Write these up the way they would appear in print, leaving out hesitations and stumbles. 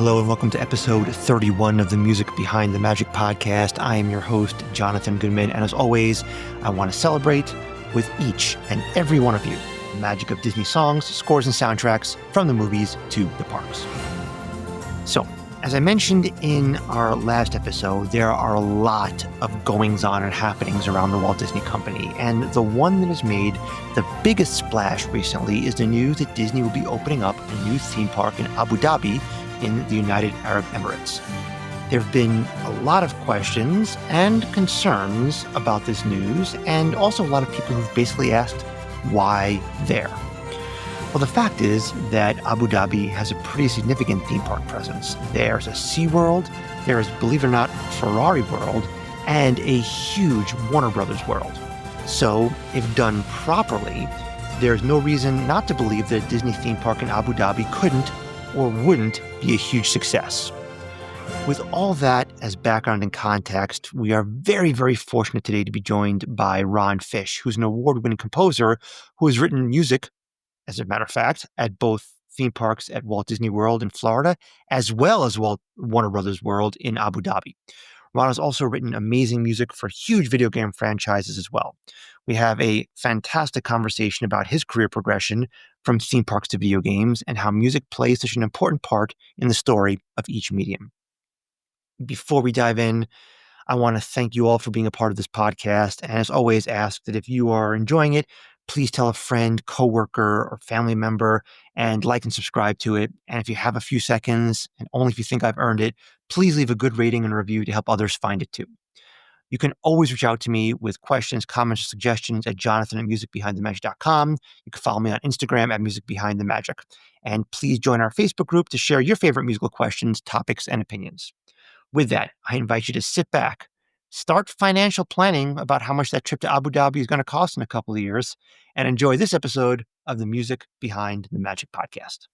Hello and welcome to episode 31 of the Music Behind the Magic podcast. I am your host, Jonathan Goodman, and as always, I want to celebrate with each and every one of you the magic of Disney songs, scores, and soundtracks from the movies to the parks. So, as I mentioned in our last episode, there are a lot of goings-on and happenings around the Walt Disney Company, and the one that has made the biggest splash recently is the news that Disney will be opening up a new theme park in Abu Dhabi in the United Arab Emirates. There have been a lot of questions and concerns about this news, and also a lot of people who've basically asked, why there? Well, the fact is that Abu Dhabi has a pretty significant theme park presence. There's a SeaWorld, there is, believe it or not, Ferrari World, and a huge Warner Brothers World. So, if done properly, there's no reason not to believe that a Disney theme park in Abu Dhabi couldn't or wouldn't be a huge success. With all that as background and context, we are very, very fortunate today to be joined by Ron Fish, who's an award-winning composer who has written music, as a matter of fact, at both theme parks at Walt Disney World in Florida, as well as Warner Brothers World in Abu Dhabi. Ron has also written amazing music for huge video game franchises as well. We have a fantastic conversation about his career progression from theme parks to video games and how music plays such an important part in the story of each medium. Before we dive in, I want to thank you all for being a part of this podcast. And as always, ask that if you are enjoying it, please tell a friend, coworker, or family member and like and subscribe to it. And if you have a few seconds, and only if you think I've earned it, please leave a good rating and review to help others find it too. You can always reach out to me with questions, comments, or suggestions at jonathan@musicbehindthemagic.com. You can follow me on Instagram at musicbehindthemagic. And please join our Facebook group to share your favorite musical questions, topics, and opinions. With that, I invite you to sit back, start financial planning about how much that trip to Abu Dhabi is going to cost in a couple of years, and enjoy this episode of the Music Behind the Magic podcast.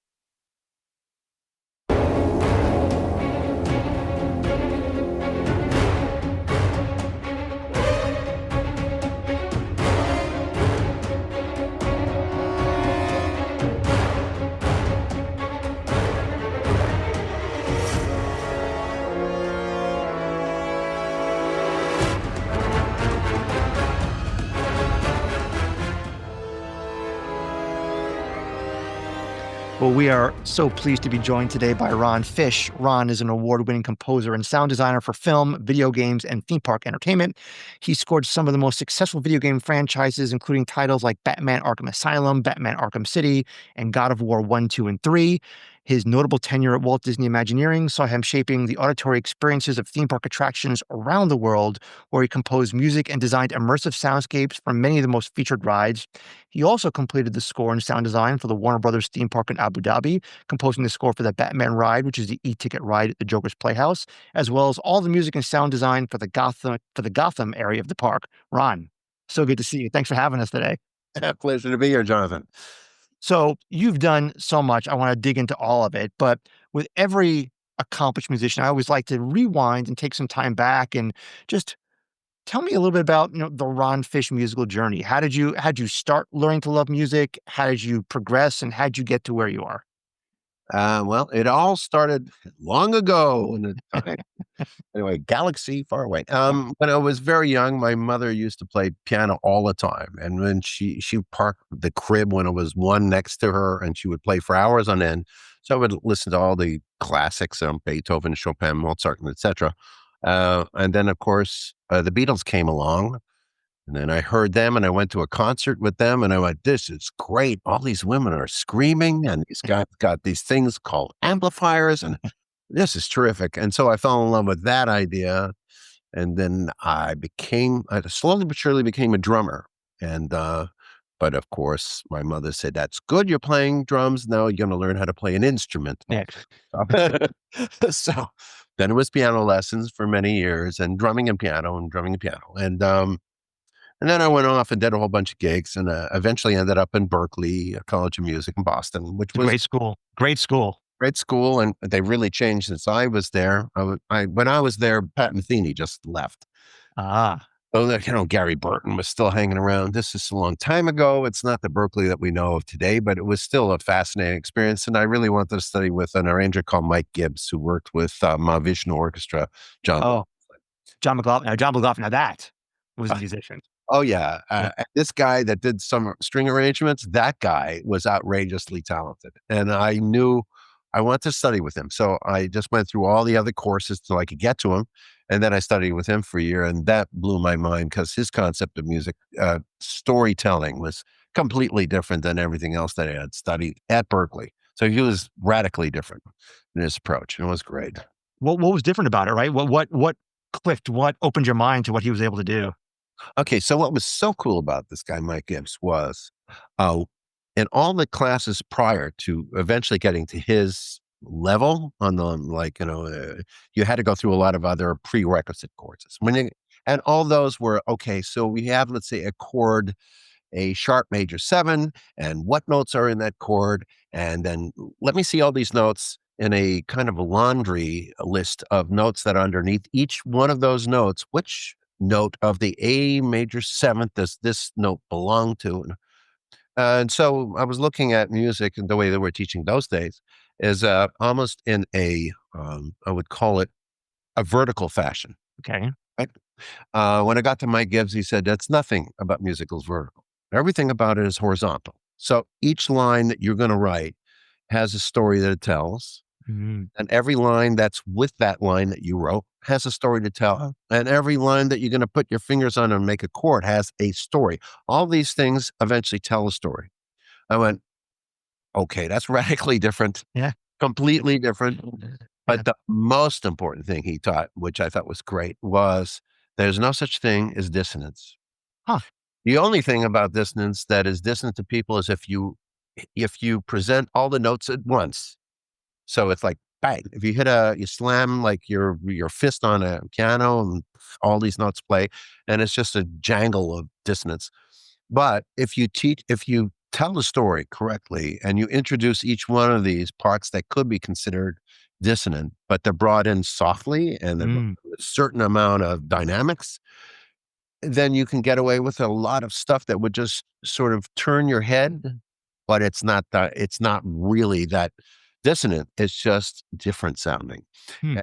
Well, we are so pleased to be joined today by Ron Fish. Ron is an award-winning composer and sound designer for film, video games, and theme park entertainment. He scored some of the most successful video game franchises, including titles like Batman Arkham Asylum, Batman Arkham City, and God of War 1, 2, and 3. His notable tenure at Walt Disney Imagineering saw him shaping the auditory experiences of theme park attractions around the world, where he composed music and designed immersive soundscapes for many of the most featured rides. He also completed the score and sound design for the Warner Brothers theme park in Abu Dhabi, composing the score for the Batman ride, which is the e-ticket ride at the Joker's Playhouse, as well as all the music and sound design for the Gotham area of the park. Ron, so good to see you. Thanks for having us today. Pleasure to be here, Jonathan. So you've done so much. I want to dig into all of it, but with every accomplished musician, I always like to rewind and take some time back and just tell me a little bit about, the Ron Fish musical journey. How'd you start learning to love music? How did you progress, and how'd you get to where you are? Well, it all started long ago in a time. Anyway, galaxy far away. When I was very young, my mother used to play piano all the time. And when she parked the crib when it was one next to her, and she would play for hours on end. So I would listen to all the classics, Beethoven, Chopin, Mozart, and etc. And then, of course, the Beatles came along. And then I heard them, and I went to a concert with them, and I went, this is great. All these women are screaming, and these guys got these things called amplifiers, and this is terrific. And so I fell in love with that idea. And then I slowly but surely became a drummer. And, but of course, my mother said, that's good. You're playing drums. Now you're going to learn how to play an instrument. Yeah. So then it was piano lessons for many years, and drumming and piano and drumming and piano. And then I went off and did a whole bunch of gigs, and eventually ended up in Berkeley College of Music in Boston, which was Great school. Great school, and they really changed since I was there. When I was there, Pat Metheny just left. Ah, Oh, Gary Burton was still hanging around. This is a long time ago. It's not the Berkeley that we know of today, but it was still a fascinating experience. And I really wanted to study with an arranger called Mike Gibbs, who worked with Mahavishnu Orchestra, John. Oh, John McLaughlin. Now, John McLaughlin. Now that was a musician. Oh yeah, Yeah. this guy that did some string arrangements, that guy was outrageously talented, and I knew I wanted to study with him. So I just went through all the other courses till I could get to him, and then I studied with him for a year, and that blew my mind because his concept of music, storytelling, was completely different than everything else that I had studied at Berkeley. So he was radically different in his approach, and it was great. What was different about it, right? What clicked? What opened your mind to what he was able to do? Okay, so what was so cool about this guy, Mike Gibbs, was uh, in all the classes prior to eventually getting to his level on the you had to go through a lot of other prerequisite courses. And all those were okay. So we have, let's say, a chord, a sharp major seven, and what notes are in that chord, and then let me see all these notes in a kind of a laundry list of notes that are underneath each one of those notes. Which note of the A major seventh does this note belong to? And so I was looking at music and the way they were teaching those days is almost in I would call it a vertical fashion. Okay. Right? When I got to Mike Gibbs, he said, that's nothing about musical is vertical. Everything about it is horizontal. So each line that you're going to write has a story that it tells. Mhm. And every line that's with that line that you wrote has a story to tell. And every line that you're going to put your fingers on and make a chord has a story. All these things eventually tell a story. I went, okay, that's radically different, Yeah. completely different. Yeah. But the most important thing he taught, which I thought was great, was there's no such thing as dissonance. Huh. The only thing about dissonance that is dissonant to people is if you present all the notes at once. So it's like bang. If you slam like your fist on a piano and all these notes play, and it's just a jangle of dissonance. But if you tell the story correctly and you introduce each one of these parts that could be considered dissonant, but they're brought in softly and they're brought Mm. with a certain amount of dynamics, then you can get away with a lot of stuff that would just sort of turn your head, but it's not really that dissonant. It's just different sounding. Hmm. Uh,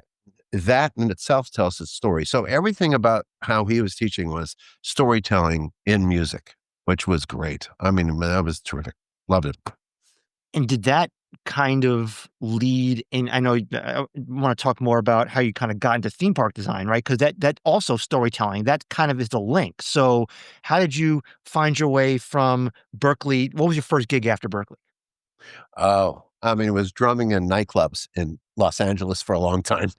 That in itself tells its story. So everything about how he was teaching was storytelling in music, which was great. I mean, that was terrific. Loved it. And did that kind of lead in I know I wanna talk more about how you kinda got into theme park design, right? Because that also storytelling, that kind of is the link. So, how did you find your way from Berkeley? What was your first gig after Berkeley? Oh, I mean, it was drumming in nightclubs in Los Angeles for a long time.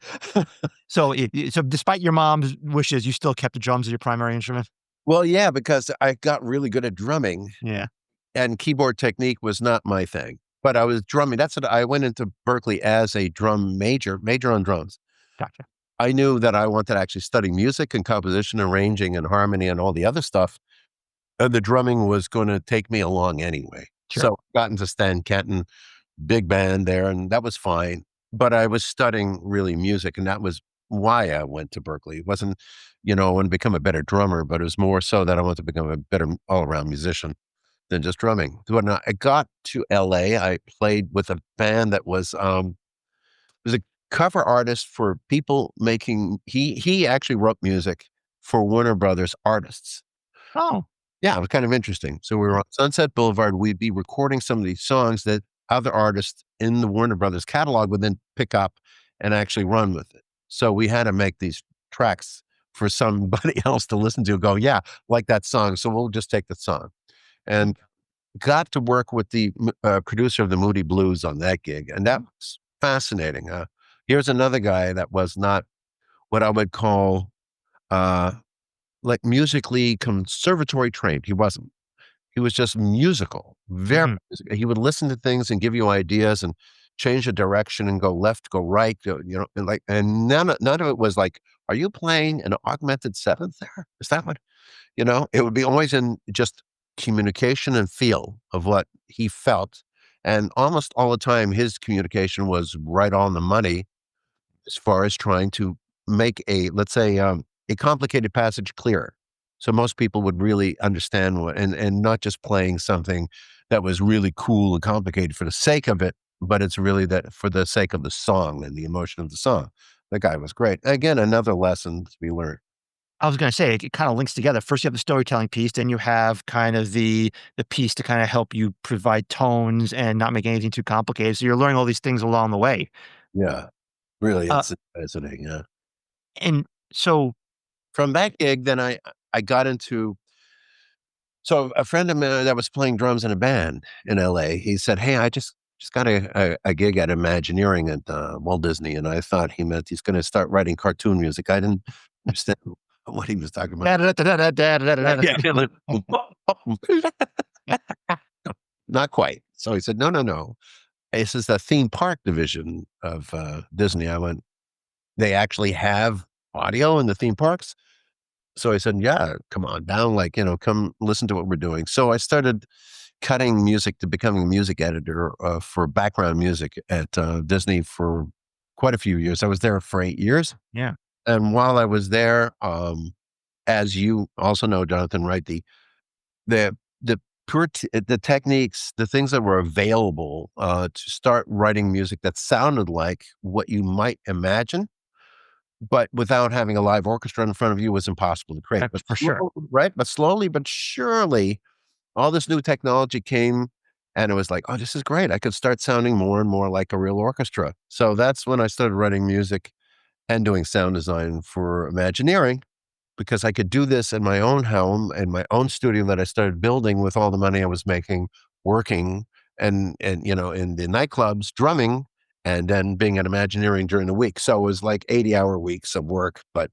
So despite your mom's wishes, you still kept the drums as your primary instrument? Well, yeah, because I got really good at drumming Yeah, and keyboard technique was not my thing, but I was drumming. That's what I went into Berkeley as a drum major on drums. gotcha. I knew that I wanted to actually study music and composition, arranging and harmony and all the other stuff. And the drumming was going to take me along anyway. Sure. So got into Stan Kenton, big band there, and that was fine. But I was studying really music, and that was why I went to Berkeley. It wasn't, I want to become a better drummer, but it was more so that I want to become a better all around musician than just drumming. When I got to LA, I played with a band that was a cover artist for people making he actually wrote music for Warner Brothers artists. Oh, Yeah, it was kind of interesting. So we were on Sunset Boulevard. We'd be recording some of these songs that other artists in the Warner Brothers catalog would then pick up and actually run with it. So we had to make these tracks for somebody else to listen to, go, yeah, like that song. So we'll just take the song. And got to work with the producer of the Moody Blues on that gig. And that was fascinating. Here's another guy that was not what I would call uh, like musically conservatory trained. He wasn't. He was just musical, very mhm, musical. He would listen to things and give you ideas and change the direction and go left, go right, and none of it was like, are you playing an augmented seventh there? Is that what, it would be always in just communication and feel of what he felt. And almost all the time, his communication was right on the money as far as trying to make let's say, a complicated passage clearer. So most people would really understand what, and not just playing something that was really cool and complicated for the sake of it, but it's really that for the sake of the song and the emotion of the song. The guy was great. Again, another lesson to be learned. I was gonna say it kind of links together. First, you have the storytelling piece, then you have kind of the piece to kind of help you provide tones and not make anything too complicated. So you're learning all these things along the way. Yeah, really, Uh, it's fascinating. Yeah. and so From that gig, then I got into so a friend of mine that was playing drums in a band in LA, he said, "Hey, I just got a gig at Imagineering at Walt Disney," and I thought he meant he's going to start writing cartoon music. I didn't understand what he was talking about. Yeah, not quite. So he said, "No, no, no. This is the theme park division of Disney." I went, "They actually have audio in the theme parks?" So I said, "Yeah, come on down, like, come listen to what we're doing." So I started cutting music to becoming a music editor for background music at Disney for quite a few years. I was there for 8 years. yeah, And while I was there, as you also know, Jonathan, right? The, the, the techniques, the things that were available to start writing music that sounded like what you might imagine but without having a live orchestra in front of you was impossible to create. But for sure. right, but slowly but surely, all this new technology came, and it was like, "Oh, this is great. I could start sounding more and more like a real orchestra." So that's when I started writing music and doing sound design for Imagineering because I could do this in my own home, in my own studio that I started building with all the money I was making, working and in the nightclubs, drumming, and then being at Imagineering during the week. So it was like 80-hour weeks of work, but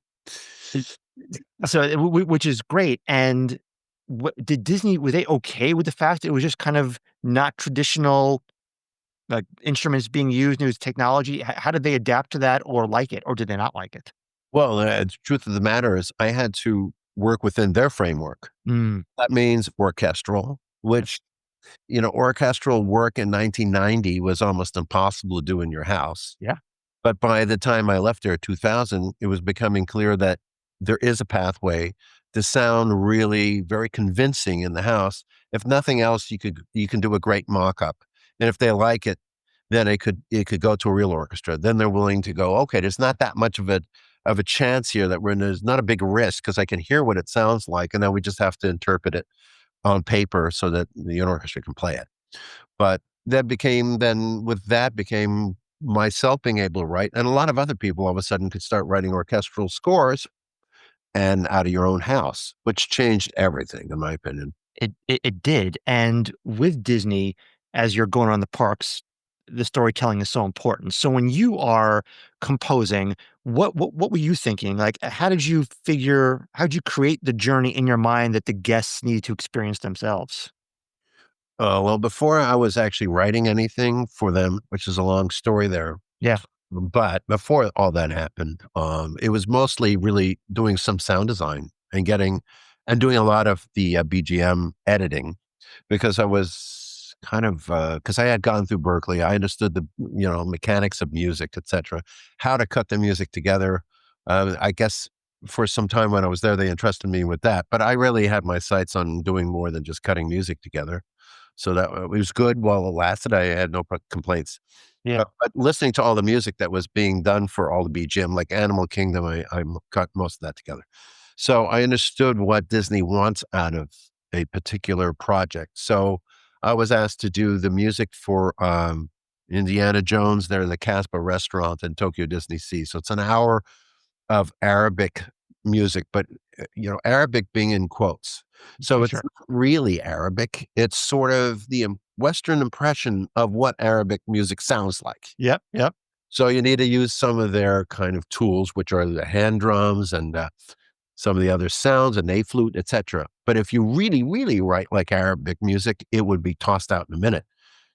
So, which is great. And what did Disney were they okay with the fact that it was just kind of not traditional, like, instruments being used, new technology? How did they adapt to that or like it, or did they not like it? well, the truth of the matter is I had to work within their framework. Mm, That means orchestral, which, orchestral work in 1990 was almost impossible to do in your house. yeah, But by the time I left there, 2000, it was becoming clear that there is a pathway to sound really very convincing in the house. If nothing else, you can do a great mock-up, and if they like it, then it could go to a real orchestra. Then they're willing to go, "Okay, there's not that much of a chance here that there's not a big risk because I can hear what it sounds like, and then we just have to interpret it on paper so that the orchestra can play it." But that became then with that became myself being able to write, and a lot of other people all of a sudden could start writing orchestral scores and out of your own house, which changed everything, in my opinion. it did. And with Disney, as you're going around the parks, the storytelling is so important. So when you are composing, what were you thinking? Like, how did you create the journey in your mind that the guests need to experience themselves? Well, before I was actually writing anything for them, which is a long story there, Yeah, but before all that happened, it was mostly really doing some sound design and doing a lot of the BGM editing because I was kind of because I had gone through Berkeley, I understood the mechanics of music, etc., how to cut the music together. I guess for some time when I was there, they entrusted me with that, but I really had my sights on doing more than just cutting music together. So that it was good while it lasted. I had no complaints. yeah. But listening to all the music that was being done for all the BGM, like Animal Kingdom, I cut most of that together. So I understood what Disney wants out of a particular project. So I was asked to do the music for Indiana Jones there in the Casbah restaurant in Tokyo Disney Sea. So it's an hour of Arabic music, but Arabic being in quotes. So it's Sure. not really Arabic. It's sort of the Western impression of what Arabic music sounds like. Yep, yep. So you need to use some of their kind of tools, which are the hand drums and some of the other sounds, an A flute, etc. But if you really, really write like Arabic music, it would be tossed out in a minute.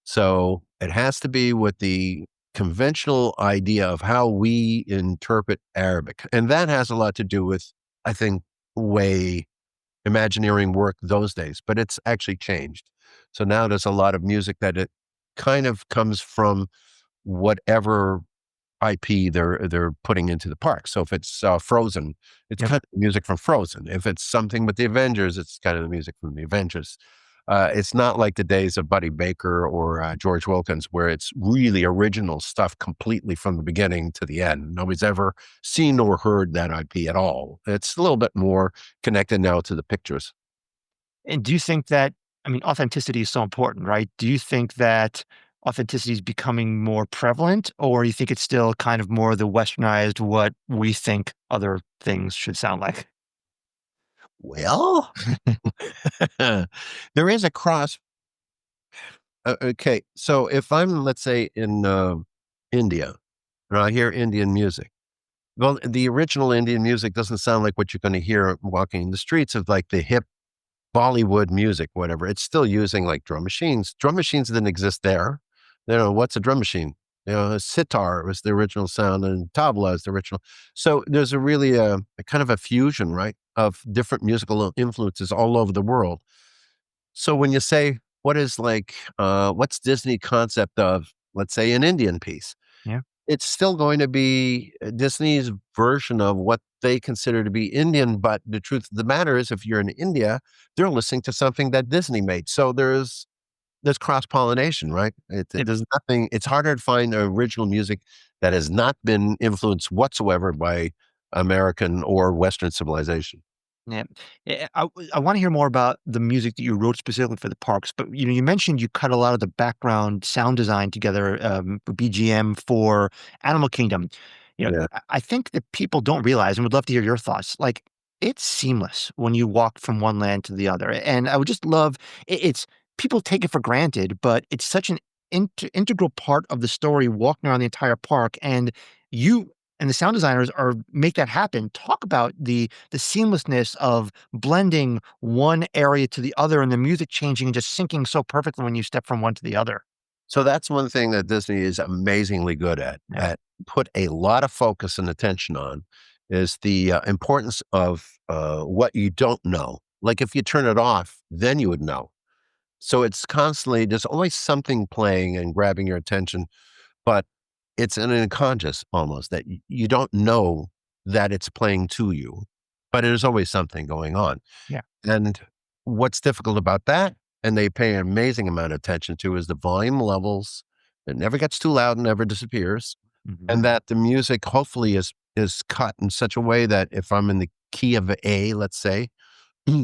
So it has to be with the conventional idea of how we interpret Arabic. And that has a lot to do with, I think, way Imagineering worked those days, but it's actually changed. So now there's a lot of music that it kind of comes from whatever IP they're putting into the park. So if it's Frozen, it's Yep. kind of music from Frozen. If it's something with the Avengers, it's kind of the music from the Avengers. It's not like the days of Buddy Baker or George Wilkins, where it's really original stuff completely from the beginning to the end. Nobody's ever seen or heard that IP at all. It's a little bit more connected now to the pictures. And do you think that, I mean, authenticity is so important, right? Do you think that authenticity is becoming more prevalent, or you think it's still kind of more the westernized, what we think other things should sound like? Well, there is a cross. Okay, so if I'm, let's say, in India, and I hear Indian music. Well, the original Indian music doesn't sound like what you're going to hear walking in the streets of like the hip Bollywood music, whatever. It's still using like drum machines. Drum machines didn't exist there. What's a drum machine? A sitar was the original sound, and tabla is the original. So there's a really a kind of a fusion, right, of different musical influences all over the world. So when you say what is like, what's Disney concept of, let's say, an Indian piece? Yeah. It's still going to be Disney's version of what they consider to be Indian, but the truth of the matter is if you're in India, they're listening to something that Disney made. So there's cross-pollination, right? There's nothing it's harder to find original music that has not been influenced whatsoever by American or Western civilization. Yeah. I wanna hear more about the music that you wrote specifically for the parks, but, you mentioned you cut a lot of the background sound design together, BGM for Animal Kingdom. Yeah. I think that people don't realize, and would love to hear your thoughts, like, it's seamless when you walk from one land to the other, and I would just love it's people take it for granted, but it's such an integral part of the story walking around the entire park, and you and the sound designers are make that happen. Talk about the seamlessness of blending one area to the other and the music changing and just syncing so perfectly when you step from one to the other. So that's one thing that Disney is amazingly good Yeah. at put a lot of focus and attention on, is the importance of what you don't know. Like if you turn it off, then you would know. So it's constantly there's always something playing and grabbing your attention, but it's an unconscious almost that you don't know that it's playing to you, but there's always something going on. Yeah. And what's difficult about that, and they pay an amazing amount of attention to, is the volume levels. It never gets too loud and never disappears. Mhm. And that the music hopefully is cut in such a way that if I'm in the key of A, let's say,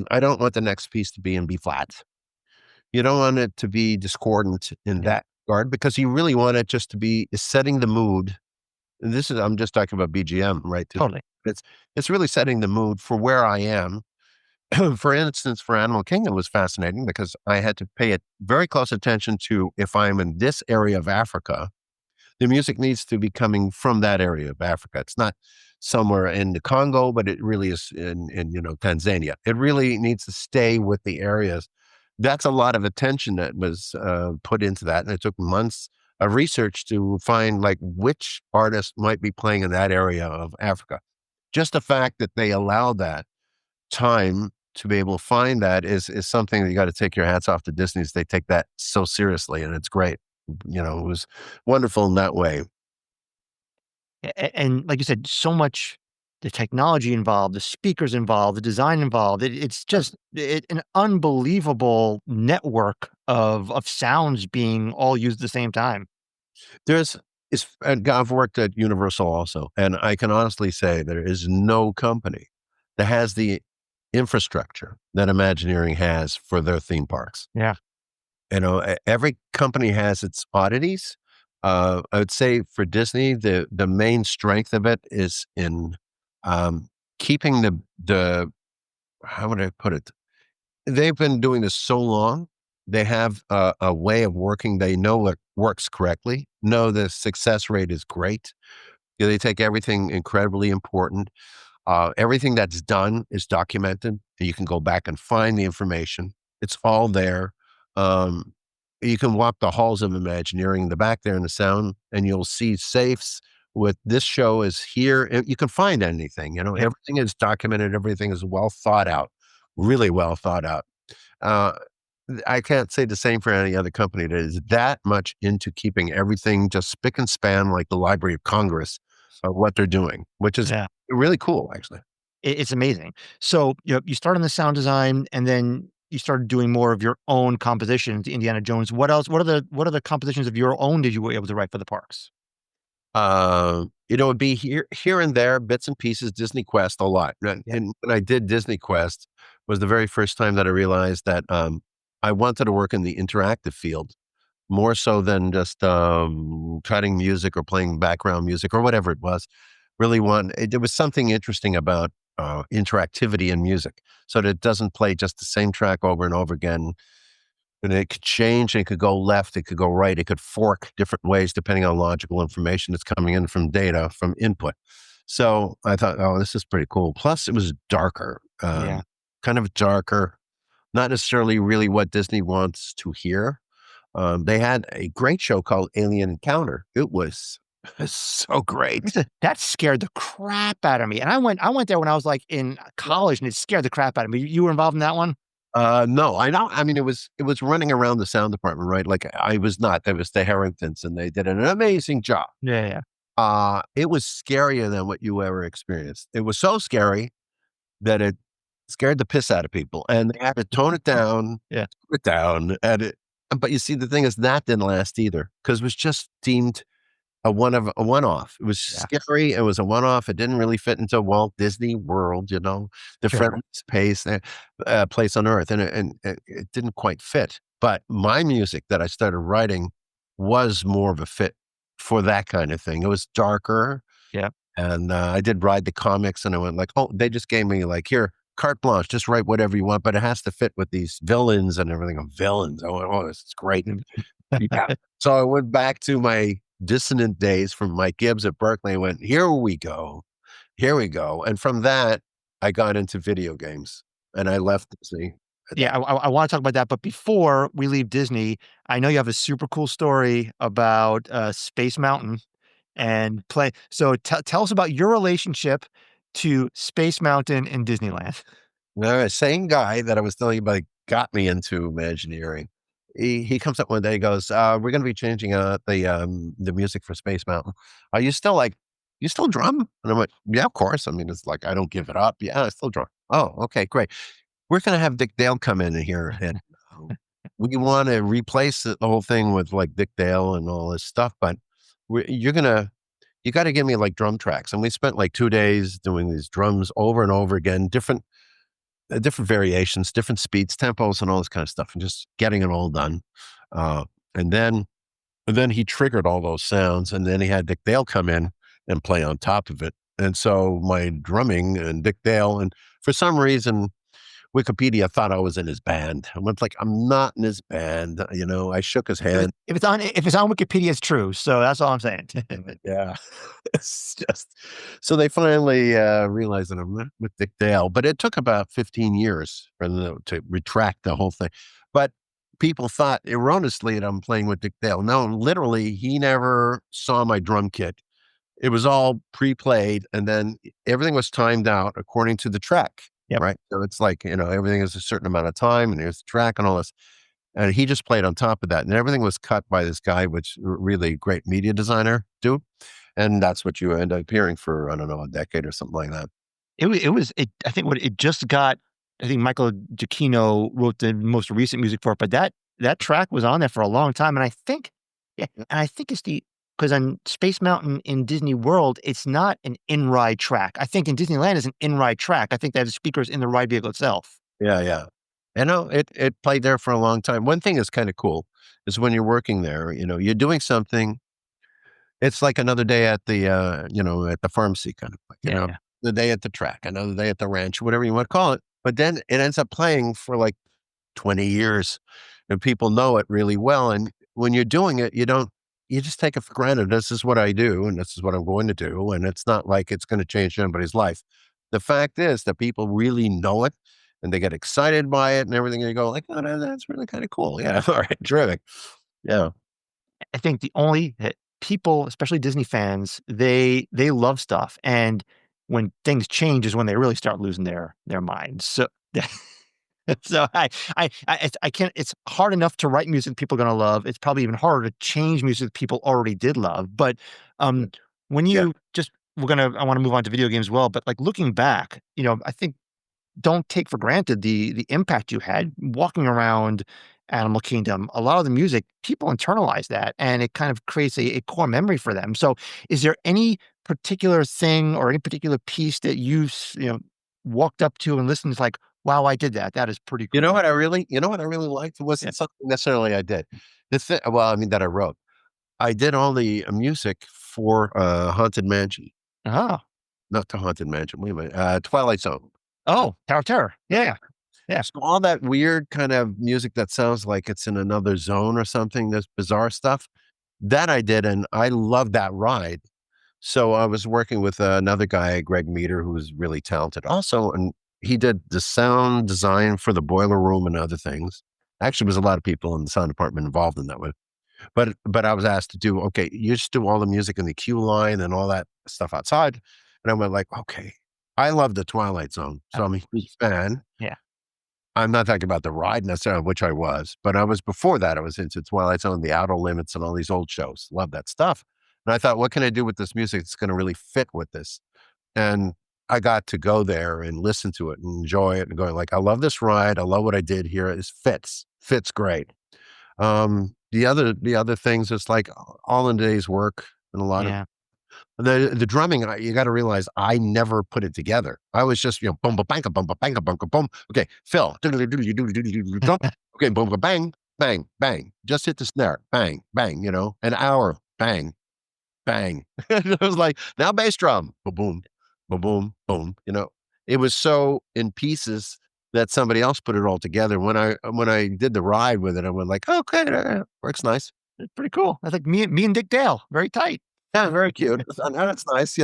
I don't want the next piece to be in B flat. You don't want it to be discordant in Yeah. that regard because you really want it just to be setting the mood. And this is I'm just talking about BGM, right? Totally. It's it's really setting the mood for where I am. For instance, for Animal Kingdom was fascinating because I had to pay very close attention to if I'm in this area of Africa, the music needs to be coming from that area of Africa. It's not somewhere in the Congo, but it really is in Tanzania. It really needs to stay with the areas. That's a lot of attention that was put into that, and it took months of research to find like which artist might be playing in that area of Africa. Just the fact that they allow that time to be able to find that is something that you got to take your hats off to Disney's. They take that so seriously, and it's great. It was wonderful in that way. And like you said, so much the technology involved, the speakers involved, the design involved. It's just an unbelievable network of sounds being all used at the same time. There's is and I've worked at Universal also, and I can honestly say there is no company that has the infrastructure that Imagineering has for their theme parks. Yeah. Every company has its oddities. I would say for Disney, the main strength of it is in keeping the how would I put it? They've been doing this so long. They have a way of working. They know what works correctly. Know the success rate is great. They take everything incredibly important. Everything that's done is documented. You can go back and find the information. It's all there. Um, you can walk the halls of Imagineering in the back there in the sound, and you'll see safes with this show is here. You can find anything. Yeah. Everything is documented. Everything is well thought out, really well thought out. Uh, I can't say the same for any other company that is that much into keeping everything just spick and span like the Library of Congress of what they're doing, which is Yeah. really cool, actually. It's amazing. So, you start on the sound design and then you started doing more of your own compositions, Indiana Jones. What else? What are the compositions of your own did you were able to write for the parks? It'd be here and there, bits and pieces, Disney Quest a lot. Yep. And when I did Disney Quest was the very first time that I realized that I wanted to work in the interactive field more so than just cutting music or playing background music or whatever it was. Really there was something interesting about interactivity in music so that it doesn't play just the same track over and over again. And it could change, it could go left, it could go right, it could fork different ways depending on logical information that's coming in from data, from input. So I thought, oh, this is pretty cool. Plus, it was darker, Yeah. kind of darker, not necessarily really what Disney wants to hear. They had a great show called Alien Encounter. It was so great. That scared the crap out of me. And I went there when I was like in college and it scared the crap out of me. You were involved in that one? No, I know. I mean, it was running around the sound department, right? Like I was not. That was the Harringtons, and they did an amazing job. Yeah, yeah. It was scarier than what you ever experienced. It was so scary that it scared the piss out of people, and they had to tone Yeah. it down, but you see, the thing is that didn't last either because it was just deemed a one-off. It was Yeah. scary, it was a one-off, it didn't really fit into Walt Disney World, the Sure. friendliest place on earth, and it didn't quite fit. But my music that I started writing was more of a fit for that kind of thing. It was darker, Yeah. and, I did ride the comics, and I went like, "Oh," they just gave me like, "Here, carte blanche, just write whatever you want, but it has to fit with these villains and everything." Oh, villains. I went, "Oh, this is great." Yeah. So I went back to my dissonant days from Mike Gibbs at Berkeley and went, here we go. Here we go. And from that, I got into video games and I left Disney at that. Yeah, I wanna talk about that, but before we leave Disney, I know you have a super cool story about, Space Mountain and play so tell us about your relationship to Space Mountain in Disneyland. The same guy that I was telling you about got me into Imagineering. He comes up one day, he goes, we're gonna be changing out the music for Space Mountain. Are you still like you still drum? And I'm like, yeah, of course. I mean, it's like I don't give it up. Yeah, I still drum. Oh, okay, great. We're gonna have Dick Dale come in here and we want to replace the whole thing with like Dick Dale and all this stuff, but you got to give me like drum tracks. And we spent like 2 days doing these drums over and over again, different variations, different speeds, tempos, and all this kind of stuff, and just getting it all done. Uh, and then he triggered all those sounds, and then he had Dick Dale come in and play on top of it. And so my drumming and Dick Dale, and for some reason, Wikipedia thought I was in his band. I went like, I'm not in his band. I shook his hand. If it's on Wikipedia, it's true, so that's all I'm saying. Yeah. It's just so they finally realized that I'm not with Dick Dale, but it took about 15 years for them to retract the whole thing. But people thought erroneously that I'm playing with Dick Dale. No, literally, he never saw my drum kit. It was all pre-played, and then everything was timed out according to the track, Yep. right? So it's like, everything is a certain amount of time, and here's the track and all this. And he just played on top of that, and everything was cut by this guy, which really great media designer dude. And that's what you end up hearing for, I don't know, a decade or something like that. I think what it just got I think Michael Giacchino wrote the most recent music for it, but that track was on there for a long time, and I think yeah, and I think it's because on Space Mountain in Disney World, it's not an in-ride track. I think in Disneyland, it's an in-ride track. I think they have the speakers in the ride vehicle itself. Yeah, yeah. It played there for a long time. One thing is kind of cool is when you're working there, you're doing something. It's like another day at at the pharmacy kind of like, Yeah, yeah. the day at the track, another day at the ranch, whatever you want to call it. But then it ends up playing for like 20 years and people know it really well. And when you're doing it, you just take it for granted. This is what I do and this is what I'm going to do. And it's not like it's going to change anybody's life. The fact is that people really know it and they get excited by it and everything. And you go like, oh, that's really kind of cool. Yeah. All right. Terrific. Yeah. I think the only people, especially Disney fans, they love stuff, and when things change is when they really start losing their minds. So So I can't. It's hard enough to write music people are gonna love. It's probably even harder to change music people already did love. But Yeah. um, when Yeah. you just I want to move on to video games as well. But like looking back, I think don't take for granted the impact you had walking around Animal Kingdom. A lot of the music, people internalize that, and it kind of creates a core memory for them. So, is there any particular thing or any particular piece that walked up to and listened to like, "Wow, I did that. That is pretty You know cool." what I really, you know what I really liked? It Yeah. wasn't something necessarily I did. Well, I mean, that I wrote. I did all the music for Haunted Mansion, Oh. not to Haunted Mansion. Wait a minute, Twilight Zone. So, Oh, Tower of Terror. Yeah. Yeah. so all that weird kind of music that sounds like it's in another zone or something. This bizarre stuff that I did, and I loved that ride. So I was working with another guy, Greg Meter, who was really talented also, and he did the sound design for the boiler room and other things. Actually, was a lot of people in the sound department involved in that one. But I was asked to do, okay, you just do all the music in the queue line and all that stuff outside. And I went like, okay, I love the Twilight Zone, so Of I'm a huge course. fan. Yeah. I'm not talking about the ride necessarily, which I was, but I was before that. I was into Twilight Zone, The Outer Limits, and all these old shows. Love that stuff. And I thought, what can I do with this music that's going to really fit with this? And I got to go there and listen to it and enjoy it and going like, I love this ride. I love what I did here. It fits great. The other things, it's like all in a day's work and a lot of Yeah. the drumming. You got to realize I never put it together. I was just boom ba bang boom ba bang boom boom. Okay, Phil. Okay, boom ba bang bang bang. Just hit the snare. Bang bang. An hour. Bang bang. It was like now bass drum. Boom boom boom boom boom. It was so in pieces that somebody else put it all together. When I did the ride with it, I went like, okay, works nice. It's pretty cool. I think me and Dick Dale, very tight. Yeah, very cute. That's nice.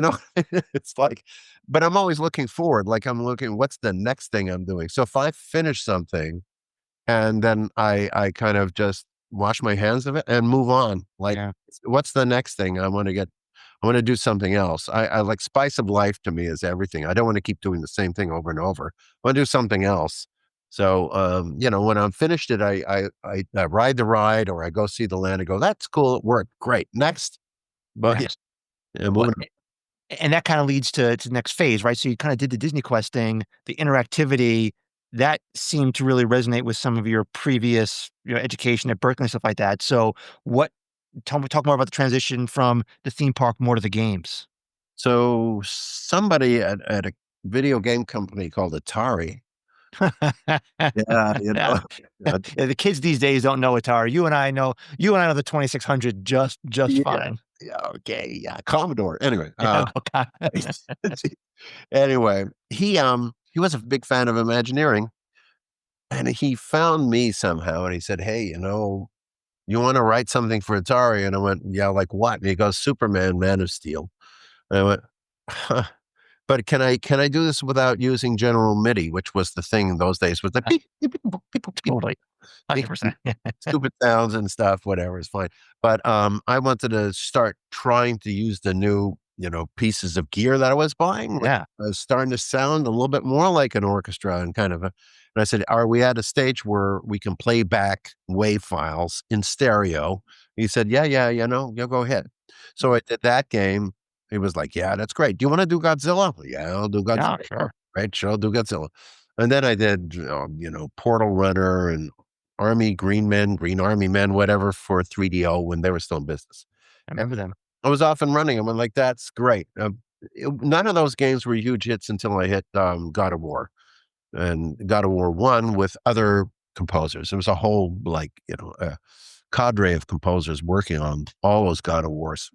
It's like, but I'm always looking forward. Like I'm looking, what's the next thing I'm doing? So if I finish something and then I kind of just wash my hands of it and move on, like, Yeah. what's the next thing I want to do something else. I like spice of life to me is everything. I don't want to keep doing the same thing over and over. I want to do something else. So, when I'm finished it, I ride the ride or I go see the land and go, that's cool. It worked. Great. Next. But yeah, Next. yeah, Well, moving and that kind of leads to the next phase, right? So you kind of did the Disney Quest thing, the interactivity that seemed to really resonate with some of your previous, education at Berkeley and stuff like that. So what talk more about the transition from the theme park more to the games. So somebody at a video game company called Atari. Yeah, Yeah. uh, Yeah, the kids these days don't know Atari. You and I know the 2600 just yeah, fine. yeah, okay, yeah, Commodore. Anyway, Yeah, okay. anyway, he was a big fan of Imagineering, and he found me somehow, and he said, "Hey, you want to write something for Atari?" And I went, "Yeah, like what?" And he goes, "Superman, Man of Steel." And I went, huh. But can I do this without using General MIDI, which was the thing in those days with the beep, beep, beep, boop, beep, boop, beep, Totally. beep, 100%. stupid sounds and stuff, whatever is fine. But I wanted to start trying to use the new, pieces of gear that I was buying, which Yeah. was starting to sound a little bit more like an orchestra and kind of a. And I said, "Are we at a stage where we can play back wave files in stereo?" He said, "Yeah, yeah, yeah, go ahead." So I did that game. He was like, "Yeah, that's great. Do you want to do Godzilla?" "Yeah, I'll do Yeah, Godzilla." sure. Right, sure, I'll do Godzilla. And then I did, Portal Runner and Army Green Men, Green Army Men, whatever for 3DO when they were still in business. I And remember them. I was off and running. I'm like, "That's great." None of those games were huge hits until I hit, God of War, and God of War 1 with other composers. There was a whole, like, cadre of composers working on all those God of Wars,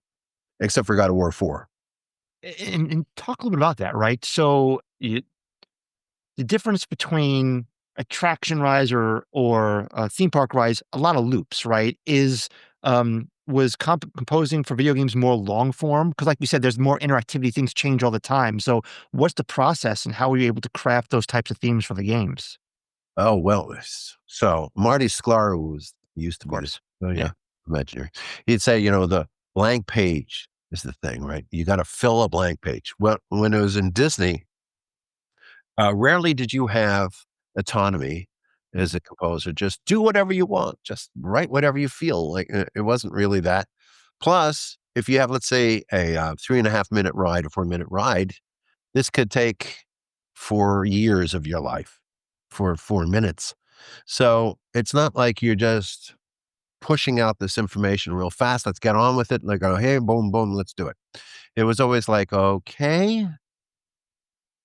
except for God of War 4. And talk a little bit about that, right? So the difference between attraction rides or theme park rides, a lot of loops, right? Was composing for video games more long form? Because, like you said, there's more interactivity. Things change all the time. So, what's the process, and how were you able to craft those types of themes for the games? Oh, well, so Marty Sklar, who used to Of be the course, oh, yeah, yeah, Imagineering. He'd say, the blank page is the thing, right? You gotta fill a blank page. Well, when it was in Disney, rarely did you have autonomy as a composer. Just do whatever you want. Just write whatever you feel. Like it wasn't really that. Plus, if you have, let's say, a 3.5 minute ride or 4 minute ride, this could take 4 years of your life for 4 minutes. So it's not like you're just pushing out this information real fast. Let's get on with it. Like, oh, hey, boom, boom, let's do it. It was always like, okay,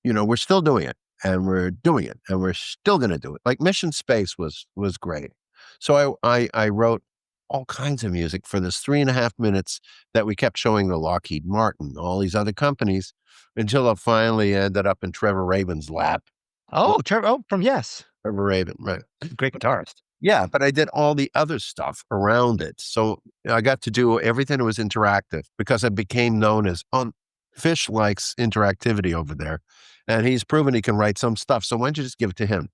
we're still doing it and we're doing it and we're still going to do it. Like Mission Space was great. So I wrote all kinds of music for this 3.5 minutes that we kept showing to Lockheed Martin, all these other companies, until it finally ended up in Trevor Rabin's lap. Oh, Trevor! Oh, from Yes, Trevor Rabin, right? great guitarist. Yeah, but I did all the other stuff around it. So I got to do everything that was interactive because I became known as Fish likes interactivity over there. And he's proven he can write some stuff. So why don't you just give it to him?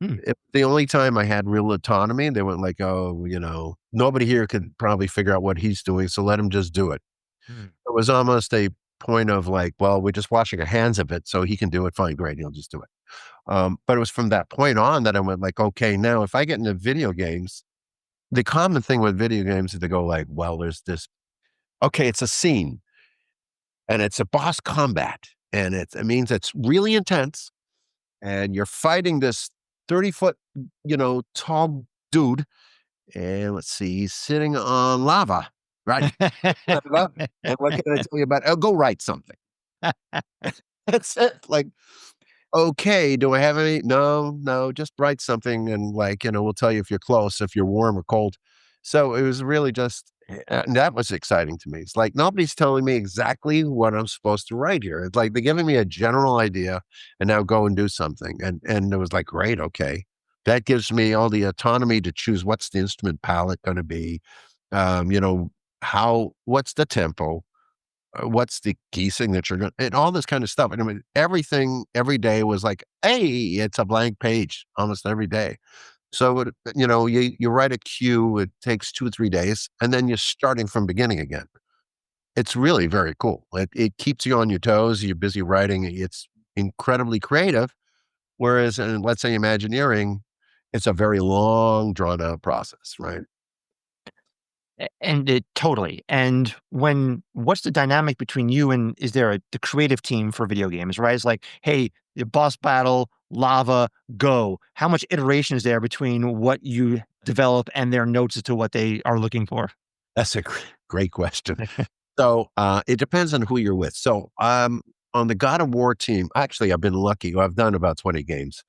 Hmm. The only time I had real autonomy, they went like, oh, nobody here could probably figure out what he's doing. So let him just do it. Hmm. It was almost a point of like, well, we're just washing our hands of it. So he can do it. Fine, great. He'll just do it. But it was from that point on that I went like, okay, now if I get into video games, the common thing with video games is to go like, well, there's this, okay, it's a scene and it's a boss combat and it means it's really intense and you're fighting this 30-foot, tall dude. And let's see, he's sitting on lava, right? And what can I tell you about? Oh, go write something. That's it. Like, okay, do I have any? No, no, just write something and like, we'll tell you if you're close, if you're warm or cold. So it was really just, and that was exciting to me. It's like nobody's telling me exactly what I'm supposed to write here. It's like they're giving me a general idea and now go and do something. And it was like, great, okay. That gives me all the autonomy to choose what's the instrument palette going to be, um, you know, what's the tempo, what's the key signature, and all this kind of stuff. And I mean, everything every day was like, hey, it's a blank page almost every day. So, you write a cue, it takes 2 or 3 days, and then you're starting from beginning again. It's really very cool. It keeps you on your toes. You're busy writing. It's incredibly creative. Whereas, in, let's say, Imagineering, it's a very long, drawn out process, right? And it totally. And what's the dynamic between you and is there the creative team for video games, right? It's like, hey, the boss battle, lava, go. How much iteration is there between what you develop and their notes as to what they are looking for? That's a great question. So it depends on who you're with. So on the God of War team, actually, I've been lucky. I've done about 20 games.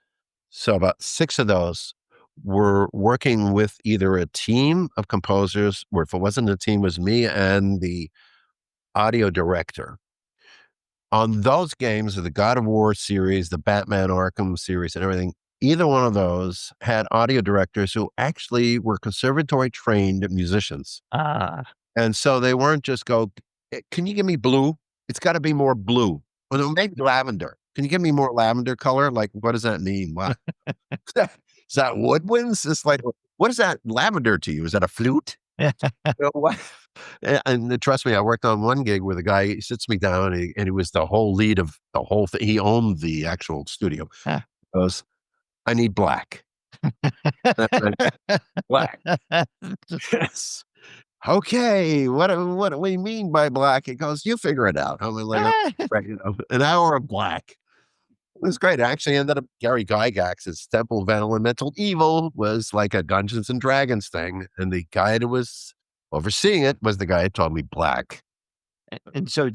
So about 6 of those were working with either a team of composers, or if it wasn't a team, it was me and the audio director. On those games of the God of War series, the Batman Arkham series and everything, either one of those had audio directors who actually were conservatory trained musicians. Ah. And so they weren't just go, can you give me blue? It's got to be more blue. Or no, maybe lavender. Can you give me more lavender color? Like, what does that mean? Wow. Is that woodwinds? It's like, what is that lavender to you? Is that a flute? What? And trust me, I worked on one gig with a guy, he sits me down and he was the whole lead of the whole thing. He owned the actual studio. Huh. He goes, I need black. Black. Yes. Okay. What do we mean by black? He goes, you figure it out. I'm like, right, an hour of black. It was great. I actually ended up Gary Gygax's Temple of Elemental Evil was like a Dungeons and Dragons thing. And the guy that was overseeing it was the guy who told me black. And so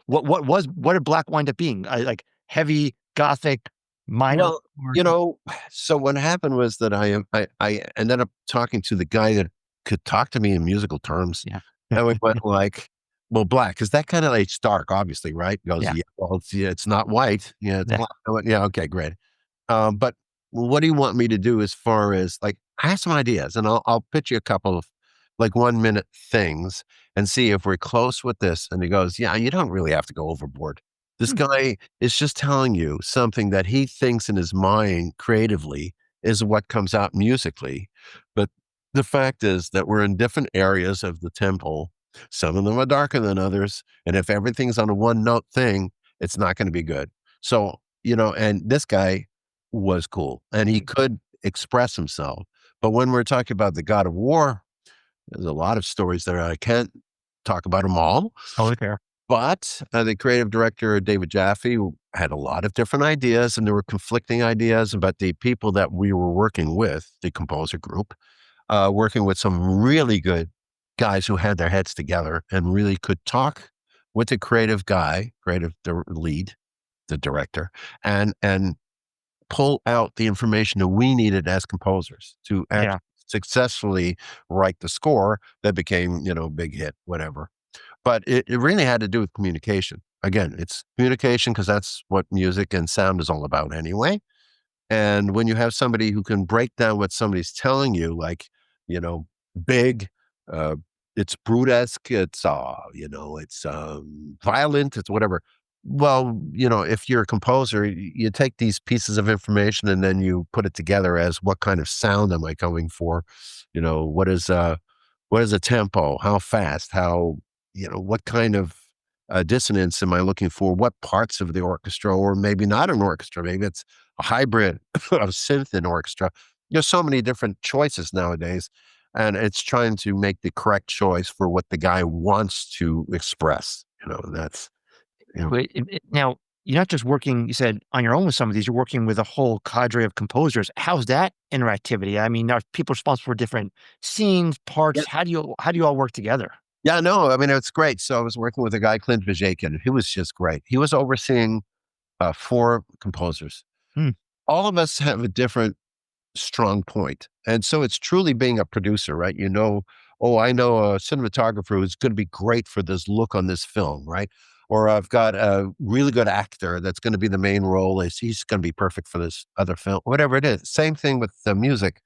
what did black wind up being? Like heavy gothic minor? Well, so what happened was that I ended up talking to the guy that could talk to me in musical terms. Yeah. And we went like, well, black, because that kind of like dark, obviously, right? He goes, Yeah. well, it's not white. Yeah, it's Yeah. black. I went, yeah, okay, great. But what do you want me to do as far as like, I have some ideas and I'll pitch you a couple of like 1 minute things and see if we're close with this. And he goes, yeah, you don't really have to go overboard. This guy is just telling you something that he thinks in his mind creatively is what comes out musically. But the fact is that we're in different areas of the temple. Some of them are darker than others. And if everything's on a one note thing, it's not going to be good. So, and this guy was cool and he could, express himself. But when we're talking about the God of War, there's a lot of stories there. I can't talk about them all, Totally fair. but the creative director, David Jaffe, had a lot of different ideas, and there were conflicting ideas about the people that we were working with, the composer group, working with some really good guys who had their heads together and really could talk with the creative guy, lead, the director, and pull out the information that we needed as composers to Yeah. successfully write the score that became, big hit, whatever. But it really had to do with communication. Again, it's communication because that's what music and sound is all about anyway. And when you have somebody who can break down what somebody's telling you, like, you know, big, uh, it's brutesque, it's violent, it's whatever. Well, if you're a composer, you take these pieces of information and then you put it together as what kind of sound am I going for? What is a tempo? How fast? What kind of dissonance am I looking for? What parts of the orchestra, or maybe not an orchestra, maybe it's a hybrid of synth and orchestra. There's so many different choices nowadays, and it's trying to make the correct choice for what the guy wants to express. That's Wait, now you're not just working, you said, on your own with some of these, you're working with a whole cadre of composers. How's that interactivity? I mean, are people responsible for different scenes, yeah, parts? How do you all work together? yeah. No, I mean it's great. So I was working with a guy, Clint Vajakin, who was just great. He was overseeing four composers. Hmm. All of us have a different strong point. And so it's truly being a producer, right? Oh, I know a cinematographer who's going to be great for this look on this film, right? Or I've got a really good actor that's going to be the main role. He's going to be perfect for this other film, whatever it is. Same thing with the music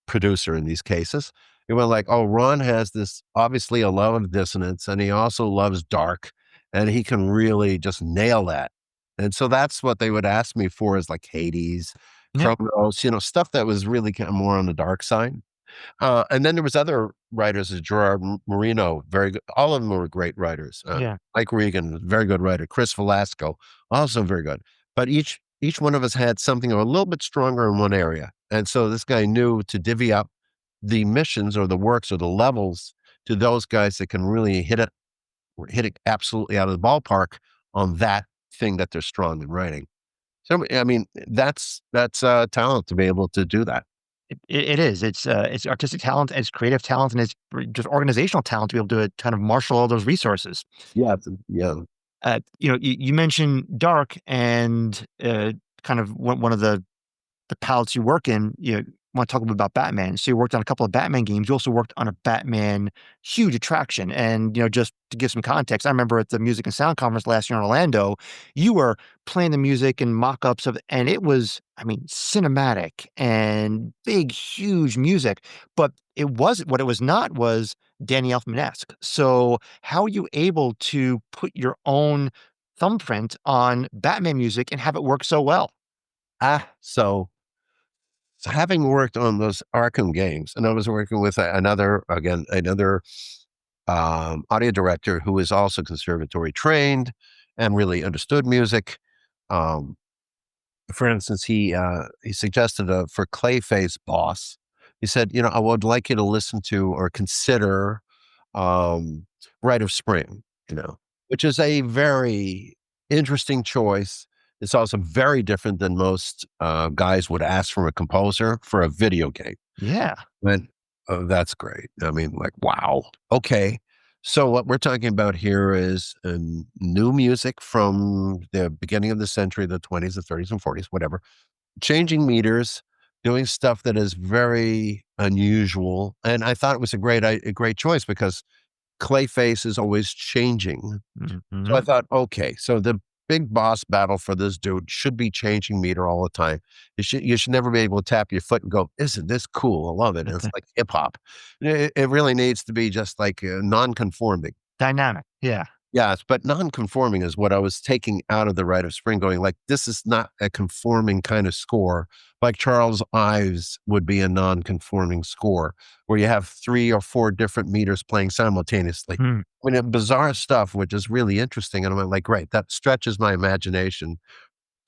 producer in these cases. It went like, oh, Ron has this obviously a love of dissonance, and he also loves dark, and he can really just nail that. And so that's what they would ask me for, is like Hades, Yeah. Chronos, stuff that was really kind of more on the dark side. And then there was other writers, Gerard Marino, very good. All of them were great writers. Yeah. Mike Regan, very good writer. Chris Velasco, also very good. But each one of us had something a little bit stronger in one area, and so this guy knew to divvy up the missions or the works or the levels to those guys that can really hit it absolutely out of the ballpark on that thing that they're strong in writing. So I mean, that's talent to be able to do that. It is. It's artistic talent, it's creative talent, and it's just organizational talent to be able to kind of marshal all those resources. Yeah, yeah. You mentioned dark and kind of one of the palettes you work in. You want to talk a little bit about Batman. So you worked on a couple of Batman games. You also worked on a Batman huge attraction. And, just to give some context, I remember at the Music and Sound Conference last year in Orlando, you were playing the music and mock-ups and it was, I mean, cinematic and big, huge music. But what it was not was Danny Elfman-esque. So how are you able to put your own thumbprint on Batman music and have it work so well? So having worked on those Arkham games, and I was working with another audio director who is also conservatory trained and really understood music. Um, for instance, he suggested for Clayface Boss. He said, I would like you to listen to or consider um, Rite of Spring, which is a very interesting choice. It's also very different than most guys would ask from a composer for a video game. Yeah. Went, "Oh, that's great." I mean, like, wow. Okay. So what we're talking about here is new music from the beginning of the century, the 20s, the 30s, and 40s, whatever. Changing meters, doing stuff that is very unusual, and I thought it was a great choice because Clayface is always changing. So I Mhm. thought, okay, so the big boss battle for this dude should be changing meter all the time. You should never be able to tap your foot and go, "Isn't this cool? I love it." And it's like hip hop. It really needs to be just like non-conforming. Dynamic, yeah. Yes, but non-conforming is what I was taking out of the Rite of Spring, going like, this is not a conforming kind of score. Like Charles Ives would be a non-conforming score, where you have 3 or 4 different meters playing simultaneously. Hmm. I mean, bizarre stuff, which is really interesting. And I'm like, great, that stretches my imagination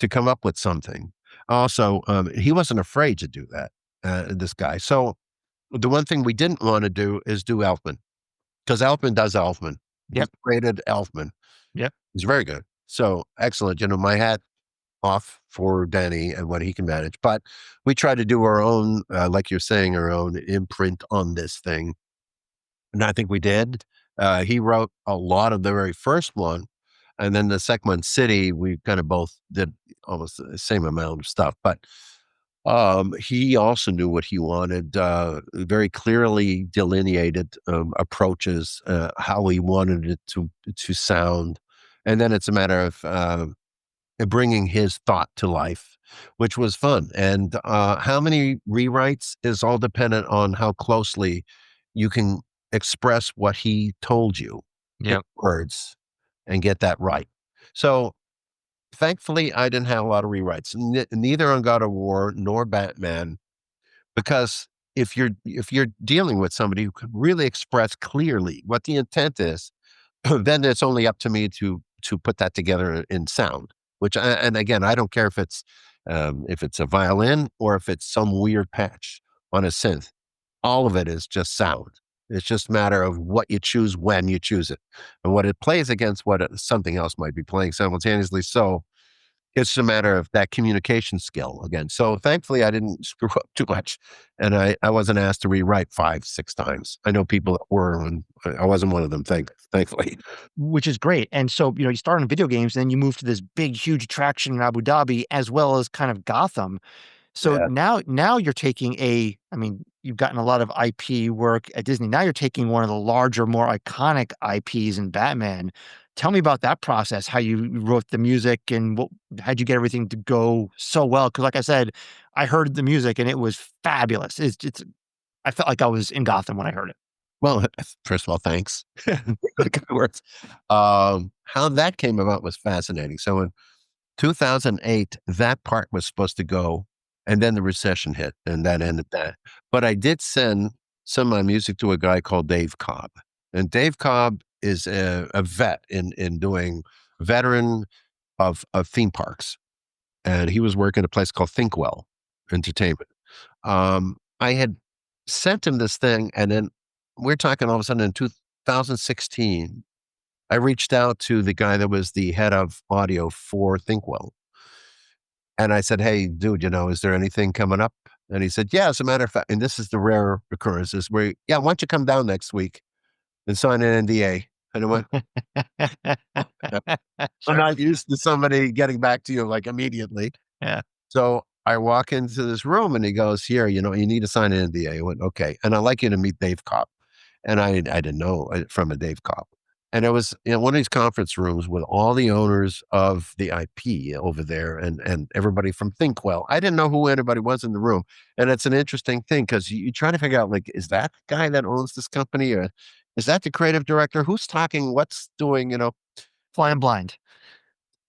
to come up with something. Also, he wasn't afraid to do that. this guy. So the one thing we didn't want to do is do Elfman because Elfman does Elfman. He Yep. created Elfman. Yep. He's very good. So excellent. My hat off for Danny and what he can manage. But we try to do our own, like you're saying, our own imprint on this thing. And I think we did. He wrote a lot of the very first one. And then the second one, City, we kind of both did almost the same amount of stuff. But he also knew what he wanted, very clearly delineated approaches, how he wanted it to sound. And then it's a matter of bringing his thought to life, which was fun. And how many rewrites is all dependent on how closely you can express what he told you in Yep. words and get that right. So thankfully, I didn't have a lot of rewrites, neither on God of War nor Batman, because if you're dealing with somebody who can really express clearly what the intent is, then it's only up to me to put that together in sound. And again, I don't care if it's a violin or if it's some weird patch on a synth. All of it is just sound. It's just a matter of what you choose when you choose it, and what it plays against what something else might be playing simultaneously. So it's a matter of that communication skill again. So thankfully, I didn't screw up too much, and I wasn't asked to rewrite 5, 6 times. I know people that were, and I wasn't one of them. Thankfully, Which is great. And so, you start in video games, and then you move to this big, huge attraction in Abu Dhabi, as well as kind of Gotham. So yeah. now you're taking I mean, you've gotten a lot of IP work at Disney. Now you're taking one of the larger, more iconic IPs in Batman. Tell me about that process, how you wrote the music and how'd you get everything to go so well? Because like I said, I heard the music and it was fabulous. I felt like I was in Gotham when I heard it. Well, first of all, thanks. Good kind words. How that came about was fascinating. So in 2008, that part was supposed to go, and then the recession hit, and that ended that. But I did send some of my music to a guy called Dave Cobb, and Dave Cobb is a vet in doing veteran of theme parks, and he was working at a place called Thinkwell Entertainment. I had sent him this thing, and then we're talking all of a sudden in 2016. I reached out to the guy that was the head of audio for Thinkwell. And I said, "Hey, dude, is there anything coming up?" And he said, "Yeah, as a matter of fact," and this is the rare occurrences where, "Yeah, why don't you come down next week and sign an NDA?" And I went, "I'm Sure. not used to somebody getting back to you like immediately." Yeah. So I walk into this room and he goes, "Here, you need to sign an NDA." I went, "Okay." And I'd like you to meet Dave Kopp. And I didn't know from a Dave Kopp. And it was in one of these conference rooms with all the owners of the IP over there and everybody from Thinkwell. I didn't know who anybody was in the room. And it's an interesting thing because you try to figure out, like, is that the guy that owns this company, or is that the creative director? Who's talking? What's doing? Flying blind.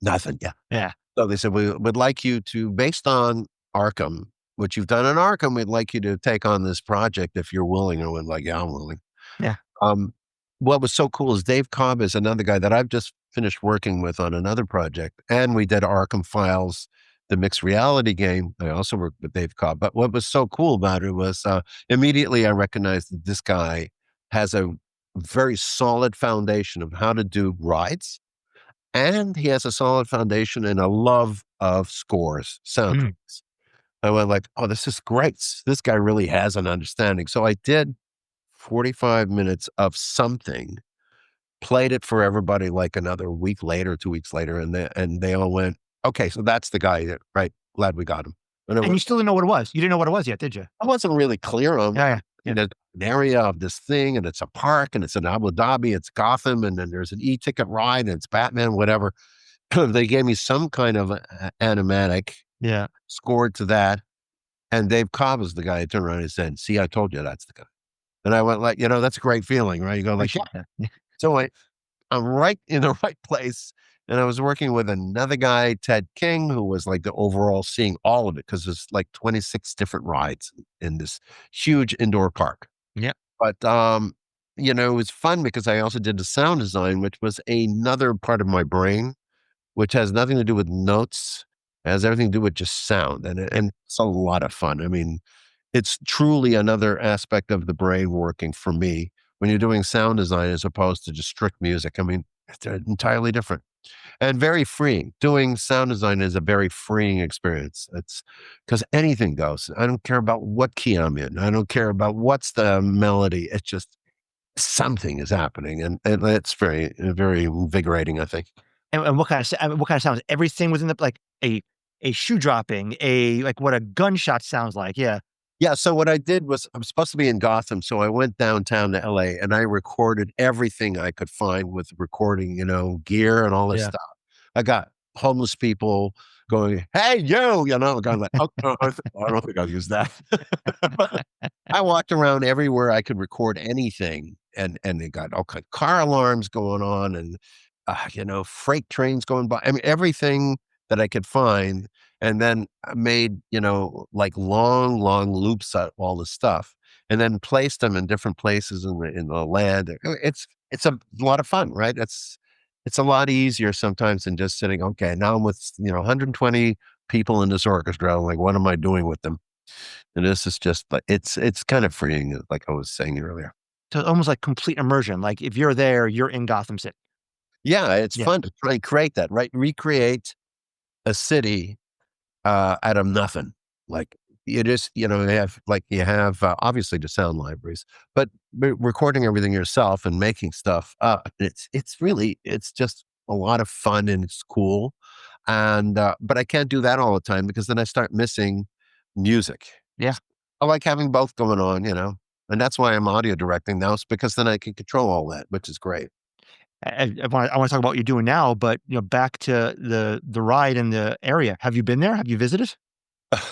Nothing. Yeah. Yeah. So they said, we would like you to, based on Arkham, what you've done in Arkham, we'd like you to take on this project if you're willing. I went like, "Yeah, I'm willing." Yeah. Um, what was so cool is Dave Cobb is another guy that I've just finished working with on another project, and we did Arkham Files, the mixed reality game. I also worked with Dave Cobb. But what was so cool about it was immediately I recognized that this guy has a very solid foundation of how to do rides, and he has a solid foundation and a love of scores, Mm. soundtracks. I went like, "Oh, this is great. This guy really has an understanding." So I did 45 minutes of something, played it for everybody like another week later, 2 weeks later, and they all went, "Okay, so that's the guy that right, glad we got him." And I And you went, still didn't know what it was. You didn't know what it was yet, did you? I wasn't really clear on Yeah, yeah, yeah. an area of this thing, and it's a park, and it's in Abu Dhabi, it's Gotham, and then there's an e-ticket ride, and it's Batman, whatever. They gave me some kind of animatic Yeah. scored to that, and Dave Cobb was the guy who turned around and said, "See, I told you that's the guy." And I went like, that's a great feeling, right? You go For like, sure. "Yeah." So I'm right in the right place, and I was working with another guy, Ted King, who was like the overall seeing all of it because there's like 26 different rides in this huge indoor park. Yep. But, it was fun because I also did the sound design, which was another part of my brain, which has nothing to do with notes. It has everything to do with just sound, and Yep. it's a lot of fun. I mean, it's truly another aspect of the brain working for me when you're doing sound design as opposed to just strict music. I mean, it's entirely different and very freeing. Doing sound design is a very freeing experience. It's because anything goes. I don't care about what key I'm in. I don't care about what's the melody. It's just something is happening, and it's very invigorating, I think. And what kind of sounds? Everything within the like a shoe dropping, a like what a gunshot sounds like. Yeah, Yeah, so what I did was I'm supposed to be in Gotham, so I went downtown to LA and I recorded everything I could find with recording, gear and all this yeah. stuff. I got homeless people going, "Hey, going like, "Oh, I don't think I'll use that." But I walked around everywhere I could record anything, and they got all kind of car alarms going on, and freight trains going by. I mean, everything that I could find, and then I made like long, long loops of all the stuff, and then placed them in different places in the land. It's a lot of fun, right? It's a lot easier sometimes than just sitting. Okay, now I'm with 120 people in this orchestra. Like, what am I doing with them? And this is just like it's kind of freeing, like I was saying earlier. So almost like complete immersion. Like if you're there, you're in Gotham City. Yeah, it's Yeah, fun to try and create that, right? Recreate a city out of nothing. Like you just, you have obviously the sound libraries, but recording everything yourself and making stuff up. It's just a lot of fun and it's cool. And but I can't do that all the time because then I start missing music. yeah. I like having both going on. And that's why I'm audio directing now. It's because then I can control all that, which is great. I want to talk about what you're doing now, but back to the ride in the area. Have you been there? Have you visited?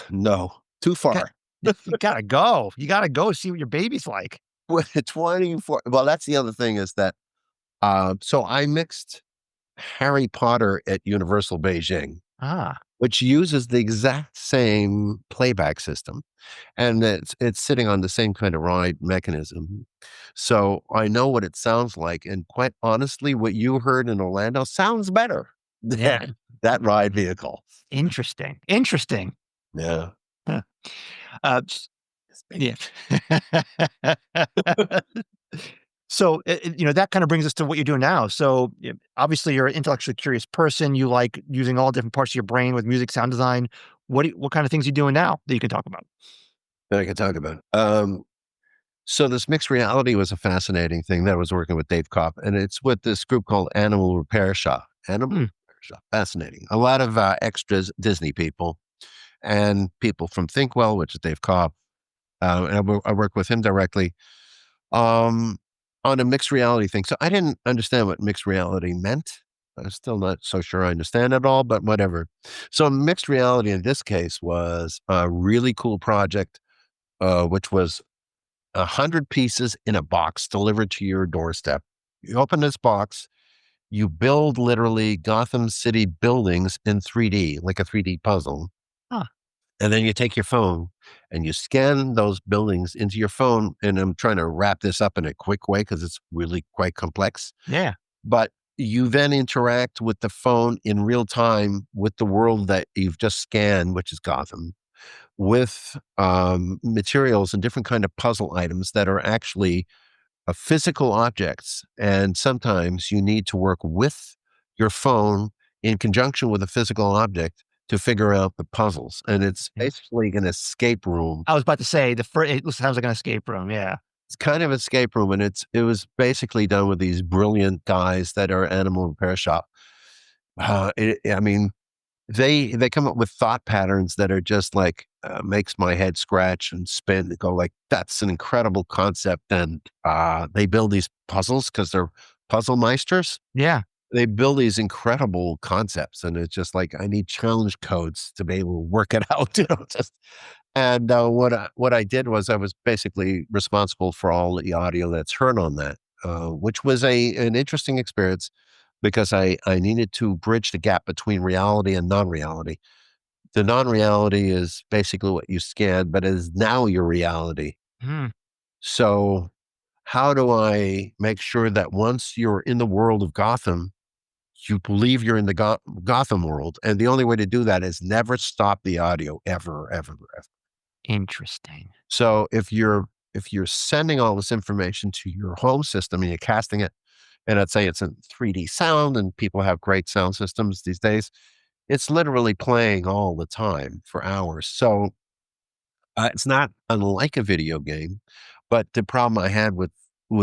No, too Got, far. you gotta go. You gotta go see what your baby's like. 24. Well, that's the other thing is that so I mixed Harry Potter at Universal Beijing, Ah, which uses the exact same playback system, and it's sitting on the same kind of ride mechanism. So I know what it sounds like, and quite honestly, what you heard in Orlando sounds better yeah. than that ride vehicle. Interesting. Interesting. Yeah. Huh. S- yeah. So, that kind of brings us to what you're doing now. So, obviously, you're an intellectually curious person. You like using all different parts of your brain with music, sound design. What kind of things are you doing now that you can talk about? That I can talk about. So this mixed reality was a fascinating thing that I was working with Dave Kopp, and it's with this group called Animal Repair Shop. Animal Hmm. Repair Shop, fascinating. A lot of extras, Disney people, and people from Thinkwell, which is Dave Kopp. And I work with him directly um, on a mixed reality thing. So I didn't understand what mixed reality meant. I'm still not so sure I understand it all, but whatever. So mixed reality in this case was a really cool project, which was 100 pieces in a box delivered to your doorstep. You open this box, you build literally Gotham City buildings in 3D, like a 3D puzzle. Huh. And then you take your phone and you scan those buildings into your phone. And I'm trying to wrap this up in a quick way because it's really quite complex. Yeah. But you then interact with the phone in real time with the world that you've just scanned, which is Gotham, with materials and different kind of puzzle items that are actually physical objects. And sometimes you need to work with your phone in conjunction with a physical object to figure out the puzzles. And it's Yeah. basically an escape room. I was about to say the first. It sounds like an escape room. Yeah. It's kind of escape room, and it was basically done with these brilliant guys that are Animal Repair Shop. I mean, they come up with thought patterns that are just like makes my head scratch and spin and go like that's an incredible concept. And they build these puzzles because they're puzzle meisters. Yeah. They build these incredible concepts, and it's just like I need challenge codes to be able to work it out. Just and what I did was I was basically responsible for all the audio that's heard on that, which was an interesting experience because I needed to bridge the gap between reality and non-reality. The non-reality is basically what you scan, but is now your reality. Hmm. So how do I make sure that once you're in the world of Gotham, you believe you're in the Gotham world? And the only way to do that is never stop the audio ever, ever, ever. Interesting. So if you're sending all this information to your home system and you're casting it, and let's say it's in 3D sound, and people have great sound systems these days, it's literally playing all the time for hours. So it's not unlike a video game, but the problem I had with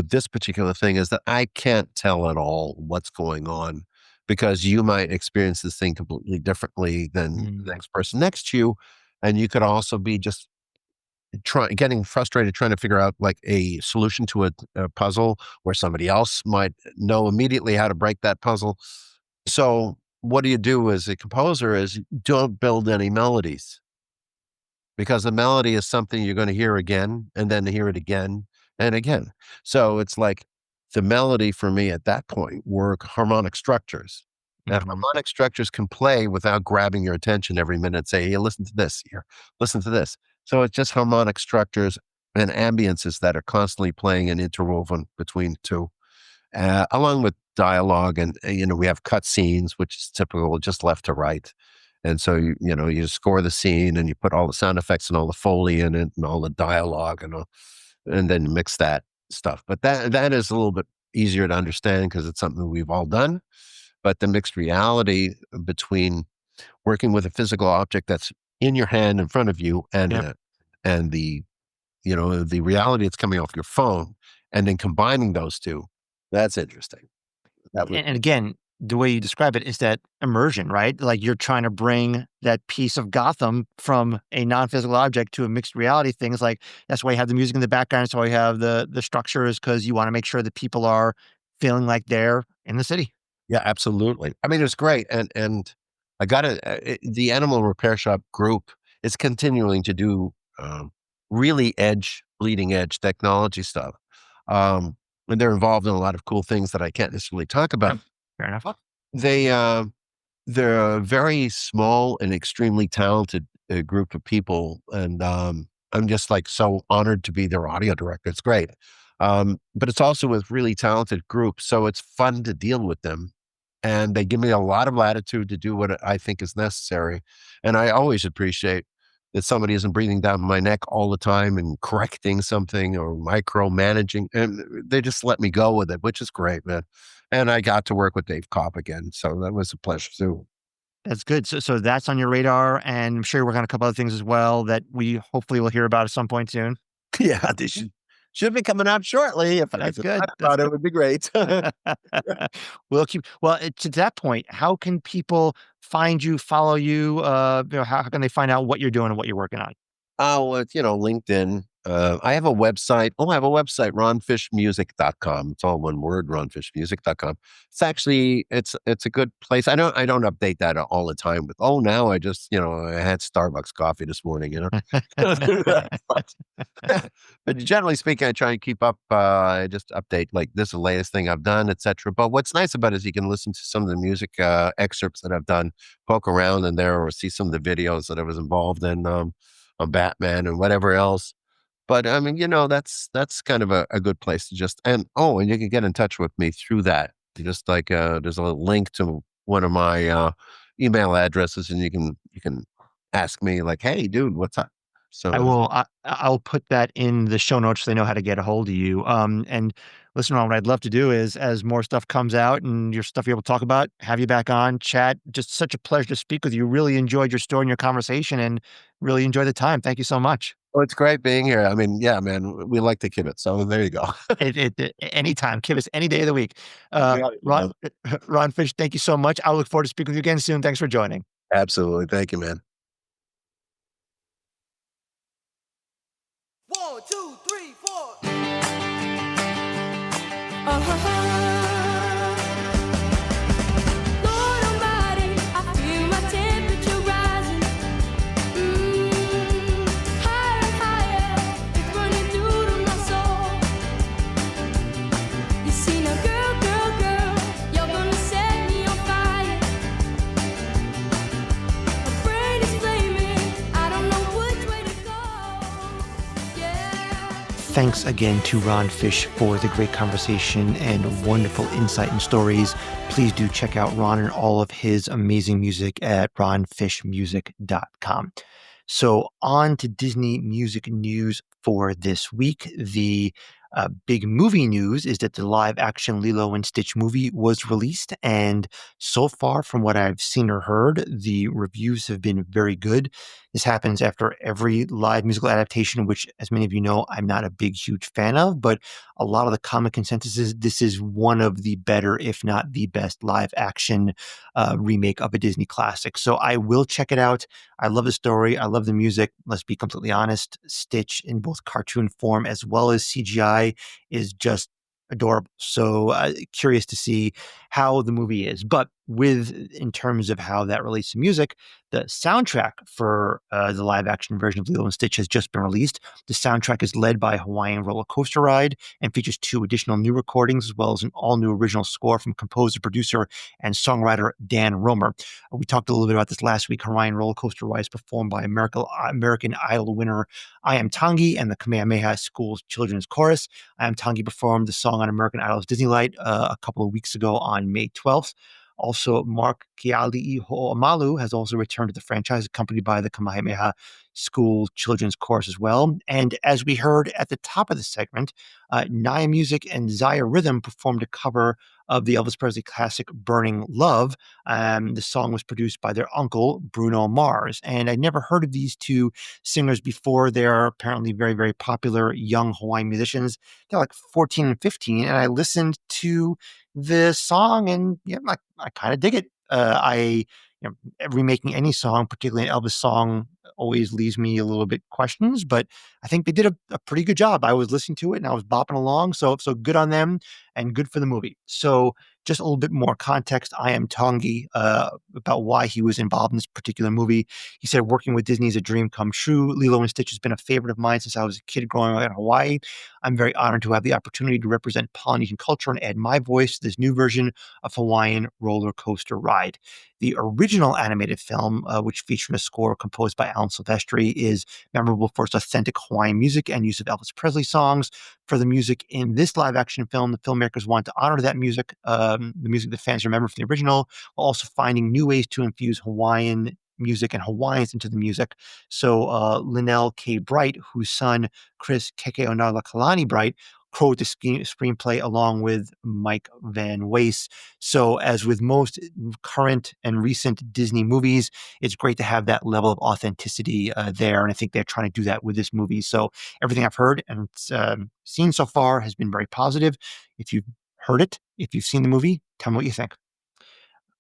this particular thing is that I can't tell at all what's going on because you might experience this thing completely differently than the Mm, next person next to you, and you could also be just getting frustrated trying to figure out like a solution to a puzzle where somebody else might know immediately how to break that puzzle. So what do you do as a composer is don't build any melodies because the melody is something you're going to hear again and then hear it again and again. So it's like the melody for me at that point were harmonic structures. And mhm. harmonic structures can play without grabbing your attention every minute. Say, hey, listen to this. Here, listen to this. So it's just harmonic structures and ambiences that are constantly playing and interwoven between two, along with dialogue. And, we have cut scenes, which is typical, just left to right. And so you score the scene and you put all the sound effects and all the Foley in it and all the dialogue and then mix that stuff. But that is a little bit easier to understand because it's something we've all done. But the mixed reality between working with a physical object that's in your hand in front of you Yep. and the reality that's coming off your phone and then combining those two, that's interesting. That was And again, the way you describe it is that immersion, right? Like you're trying to bring that piece of Gotham from a non-physical object to a mixed reality thing. It's like that's why you have the music in the background. That's why you have the structure is because you want to make sure that people are feeling like they're in the city. Yeah, absolutely. I mean, it was great, and I got the Animal Repair Shop group is continuing to do really bleeding edge technology stuff, and they're involved in a lot of cool things that I can't necessarily talk about. Yep. Fair enough. They they're a very small and extremely talented group of people, and I'm just like so honored to be their audio director. It's great, but it's also with really talented groups, so it's fun to deal with them, and they give me a lot of latitude to do what I think is necessary, and I always appreciate that somebody isn't breathing down my neck all the time and correcting something or micromanaging, and they just let me go with it, which is great, man. And I got to work with Dave Kopp again, so that was a pleasure too. That's good. So that's on your radar, and I'm sure you're working on a couple other things as well that we hopefully will hear about at some point soon. Yeah, they should be coming out shortly. If I That's could good. talk That's about it, good. would be great. To that point, how can people find you, follow you? How can they find out what you're doing and what you're working on? Oh, it's, LinkedIn. I have a website. Oh, I have a website, ronfishmusic.com. It's all one word, ronfishmusic.com. It's actually, it's a good place. I don't update that all the time with, oh, now I just, I had Starbucks coffee this morning. But generally speaking, I try and keep up. I just update like this is the latest thing I've done, etc. But what's nice about it is you can listen to some of the music excerpts that I've done, poke around in there, or see some of the videos that I was involved in on Batman and whatever else. But I mean, that's kind of a good place to and you can get in touch with me through that. Just like there's a link to one of my email addresses, and you can ask me like, hey, dude, what's up? I So will. I'll put that in the show notes so they know how to get a hold of you. And listen, Ron, what I'd love to do is, as more stuff comes out and your stuff you're able to talk about, have you back on, chat. Just such a pleasure to speak with you. Really enjoyed your story and your conversation, and really enjoyed the time. Thank you so much. it's great being here. I mean, yeah, man, we like to kid it. So there you go. Anytime, give us any day of the week. Yeah, Ron, Ron Fish, thank you so much. I look forward to speaking with you again soon. Thanks for joining. absolutely. Thank you, man. 1, 2, 3, 4. Uh-huh. Lord Almighty, I feel my temperature rising. Higher and higher, it's running through to my soul. You see now, girl, you're gonna set me on fire. My brain is flaming, I don't know which way to go. Yeah. Thanks again to Ron Fish for the great conversation and wonderful insight and stories. Please do check out Ron and all of his amazing music at ronfishmusic.com. So on to Disney music news for this week. The big movie news is that the live action Lilo and Stitch movie was released. And so far, from what I've seen or heard, the reviews have been very good. This happens after every live musical adaptation, which, as many of you know, I'm not a big, huge fan of. But a lot of the common consensus is this is one of the better, if not the best, live action remake of a Disney classic. So I will check it out. I love the story. I love the music. Let's be completely honest. Stitch in both cartoon form as well as CGI is just adorable. So curious to see how the movie is. But in terms of how that relates to music, the soundtrack for the live action version of Lilo and Stitch has just been released. The soundtrack is led by Hawaiian Roller Coaster Ride and features 2 additional new recordings as well as an all new original score from composer, producer, and songwriter Dan Romer. We talked a little bit about this last week. Hawaiian Roller Coaster Ride is performed by American Idol winner I Am Tangi and the Kamehameha School's Children's Chorus. I Am Tangi performed the song on American Idol's Disney Light a couple of weeks ago on May 12th. Also, Mark Keali'i Ho'omalu has also returned to the franchise, accompanied by the Kamehameha School Children's Chorus as well. And as we heard at the top of the segment, Naya Music and Zaya Rhythm performed a cover of the Elvis Presley classic Burning Love. The song was produced by their uncle, Bruno Mars. And I'd never heard of these 2 singers before. They're apparently very, very popular young Hawaiian musicians. They're like 14 and 15. And I listened to the song and I kind of dig it. Remaking any song, particularly an Elvis song, always leaves me a little bit questions, but I think they did a pretty good job. I was listening to it and I was bopping along. So good on them and good for the movie. So just a little bit more context. I Am Tangi about why he was involved in this particular movie. He said, working with Disney is a dream come true. Lilo and Stitch has been a favorite of mine since I was a kid growing up in Hawaii. I'm very honored to have the opportunity to represent Polynesian culture and add my voice to this new version of Hawaiian Roller Coaster Ride. The original animated film, which featured a score composed by Alan Silvestri, is memorable for its authentic Hawaiian music and use of Elvis Presley songs. For the music in this live-action film, the filmmakers want to honor that music, the music that fans remember from the original, while also finding new ways to infuse Hawaiian music and Hawaiians into the music. So Linnell K. Bright, whose son Chris Kekeonalakalani Bright wrote the screenplay along with Mike Van Weiss. So as with most current and recent Disney movies, it's great to have that level of authenticity there. And I think they're trying to do that with this movie. So everything I've heard and seen so far has been very positive. If you've heard it, if you've seen the movie, tell me what you think.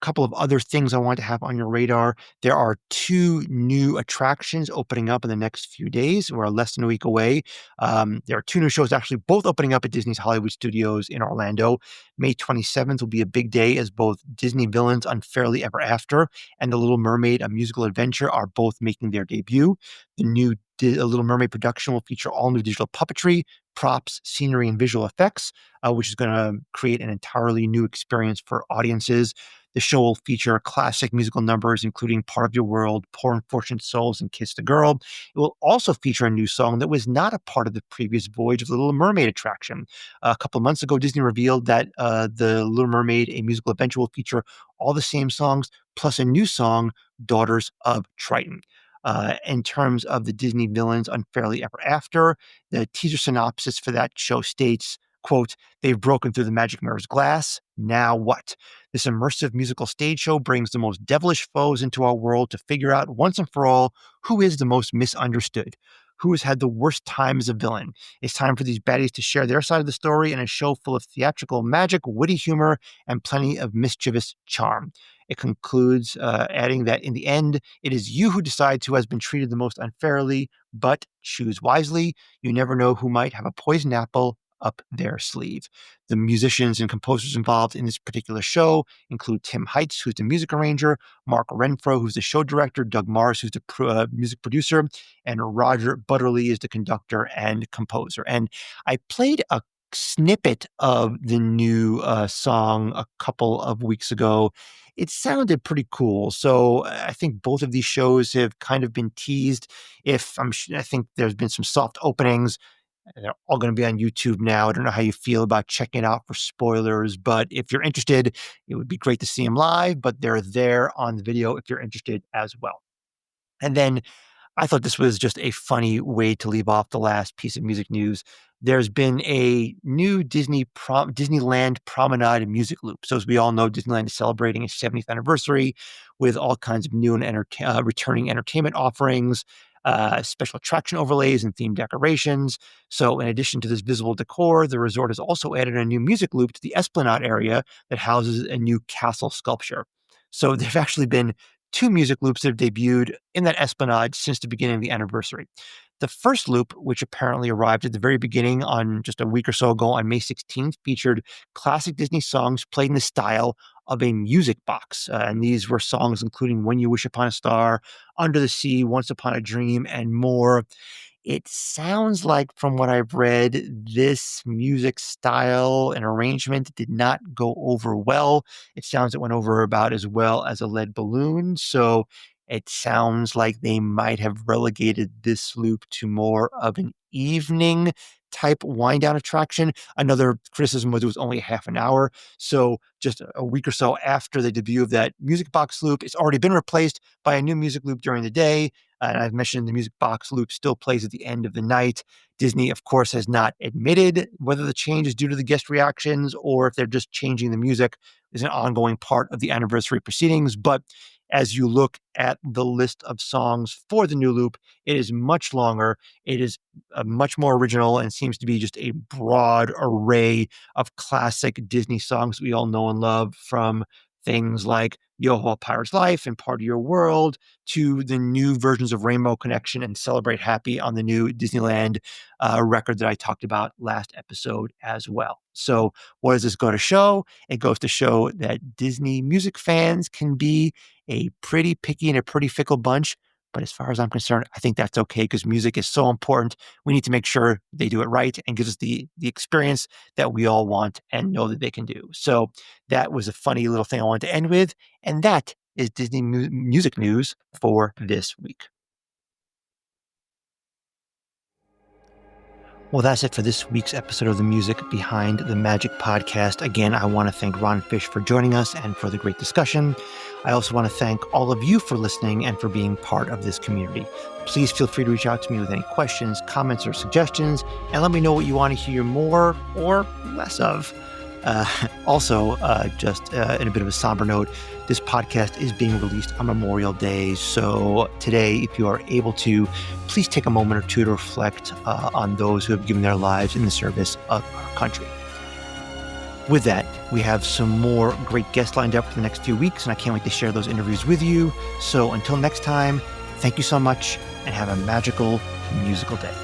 Couple of other things I want to have on your radar. There are 2 new attractions opening up in the next few days. We're less than a week away. There are 2 new shows actually both opening up at Disney's Hollywood Studios in Orlando. May 27th will be a big day as both Disney Villains Unfairly Ever After and The Little Mermaid, A Musical Adventure are both making their debut. The new Little Mermaid production will feature all new digital puppetry, props, scenery, and visual effects, which is going to create an entirely new experience for audiences. The show will feature classic musical numbers, including Part of Your World, Poor Unfortunate Souls, and Kiss the Girl. It will also feature a new song that was not a part of the previous voyage of the Little Mermaid attraction. A couple of months ago, Disney revealed that the Little Mermaid, A Musical Adventure, will feature all the same songs, plus a new song, Daughters of Triton. In terms of the Disney Villains Unfairly Ever After, the teaser synopsis for that show states, quote, "They've broken through the magic mirror's glass. Now what? This immersive musical stage show brings the most devilish foes into our world to figure out once and for all who is the most misunderstood, who has had the worst time as a villain. It's time for these baddies to share their side of the story in a show full of theatrical magic, witty humor, and plenty of mischievous charm." It concludes, adding that in the end, it is you who decides who has been treated the most unfairly, but choose wisely. You never know who might have a poisoned apple up their sleeve. The musicians and composers involved in this particular show include Tim Heitz, who's the music arranger, Mark Renfro, who's the show director, Doug Mars, who's the music producer, and Roger Butterly is the conductor and composer. And I played a snippet of the new song a couple of weeks ago. It sounded pretty cool. So I think both of these shows have kind of been teased. I think there's been some soft openings. They're all going to be on YouTube now. I don't know how you feel about checking it out for spoilers, but if you're interested, it would be great to see them live, but they're there on the video if you're interested as well. And then I thought this was just a funny way to leave off the last piece of music news. There's been a new Disneyland Promenade music loop. So as we all know, Disneyland is celebrating its 70th anniversary with all kinds of new and returning entertainment offerings, special attraction overlays and themed decorations. So in addition to this visible decor, the resort has also added a new music loop to the Esplanade area that houses a new castle sculpture. So there have actually been two music loops that have debuted in that Esplanade since the beginning of the anniversary. The first loop, which apparently arrived at the very beginning on just a week or so ago on May 16th, featured classic Disney songs played in the style of a music box. And these were songs including When You Wish Upon a Star, Under the Sea, Once Upon a Dream, and more. It sounds like, from what I've read, this music style and arrangement did not go over well. It sounds it went over about as well as a lead balloon. So it sounds like they might have relegated this loop to more of an evening type wind down attraction. Another criticism was it was only half an hour. So just a week or so after the debut of that music box loop, it's already been replaced by a new music loop during the day. And I've mentioned the music box loop still plays at the end of the night. Disney, of course, has not admitted whether the change is due to the guest reactions or if they're just changing the music is an ongoing part of the anniversary proceedings. But as you look at the list of songs for the new loop, it is much longer. It is much more original and seems to be just a broad array of classic Disney songs we all know and love, from things like Yo-Ho, A Pirate's Life and Part of Your World to the new versions of Rainbow Connection and Celebrate Happy on the new Disneyland record that I talked about last episode as well. So what does this go to show? It goes to show that Disney music fans can be a pretty picky and a pretty fickle bunch. But as far as I'm concerned, I think that's okay because music is so important. We need to make sure they do it right and gives us the experience that we all want and know that they can do. So that was a funny little thing I wanted to end with. And that is Disney music news for this week. Well, that's it for this week's episode of the Music Behind the Magic podcast. Again, I want to thank Ron Fish for joining us and for the great discussion. I also want to thank all of you for listening and for being part of this community. Please feel free to reach out to me with any questions, comments, or suggestions, and let me know what you want to hear more or less of. Just in a bit of a somber note, this podcast is being released on Memorial Day. So today, if you are able to, please take a moment or two to reflect on those who have given their lives in the service of our country. With that, we have some more great guests lined up for the next few weeks, and I can't wait to share those interviews with you. So until next time, thank you so much and have a magical musical day.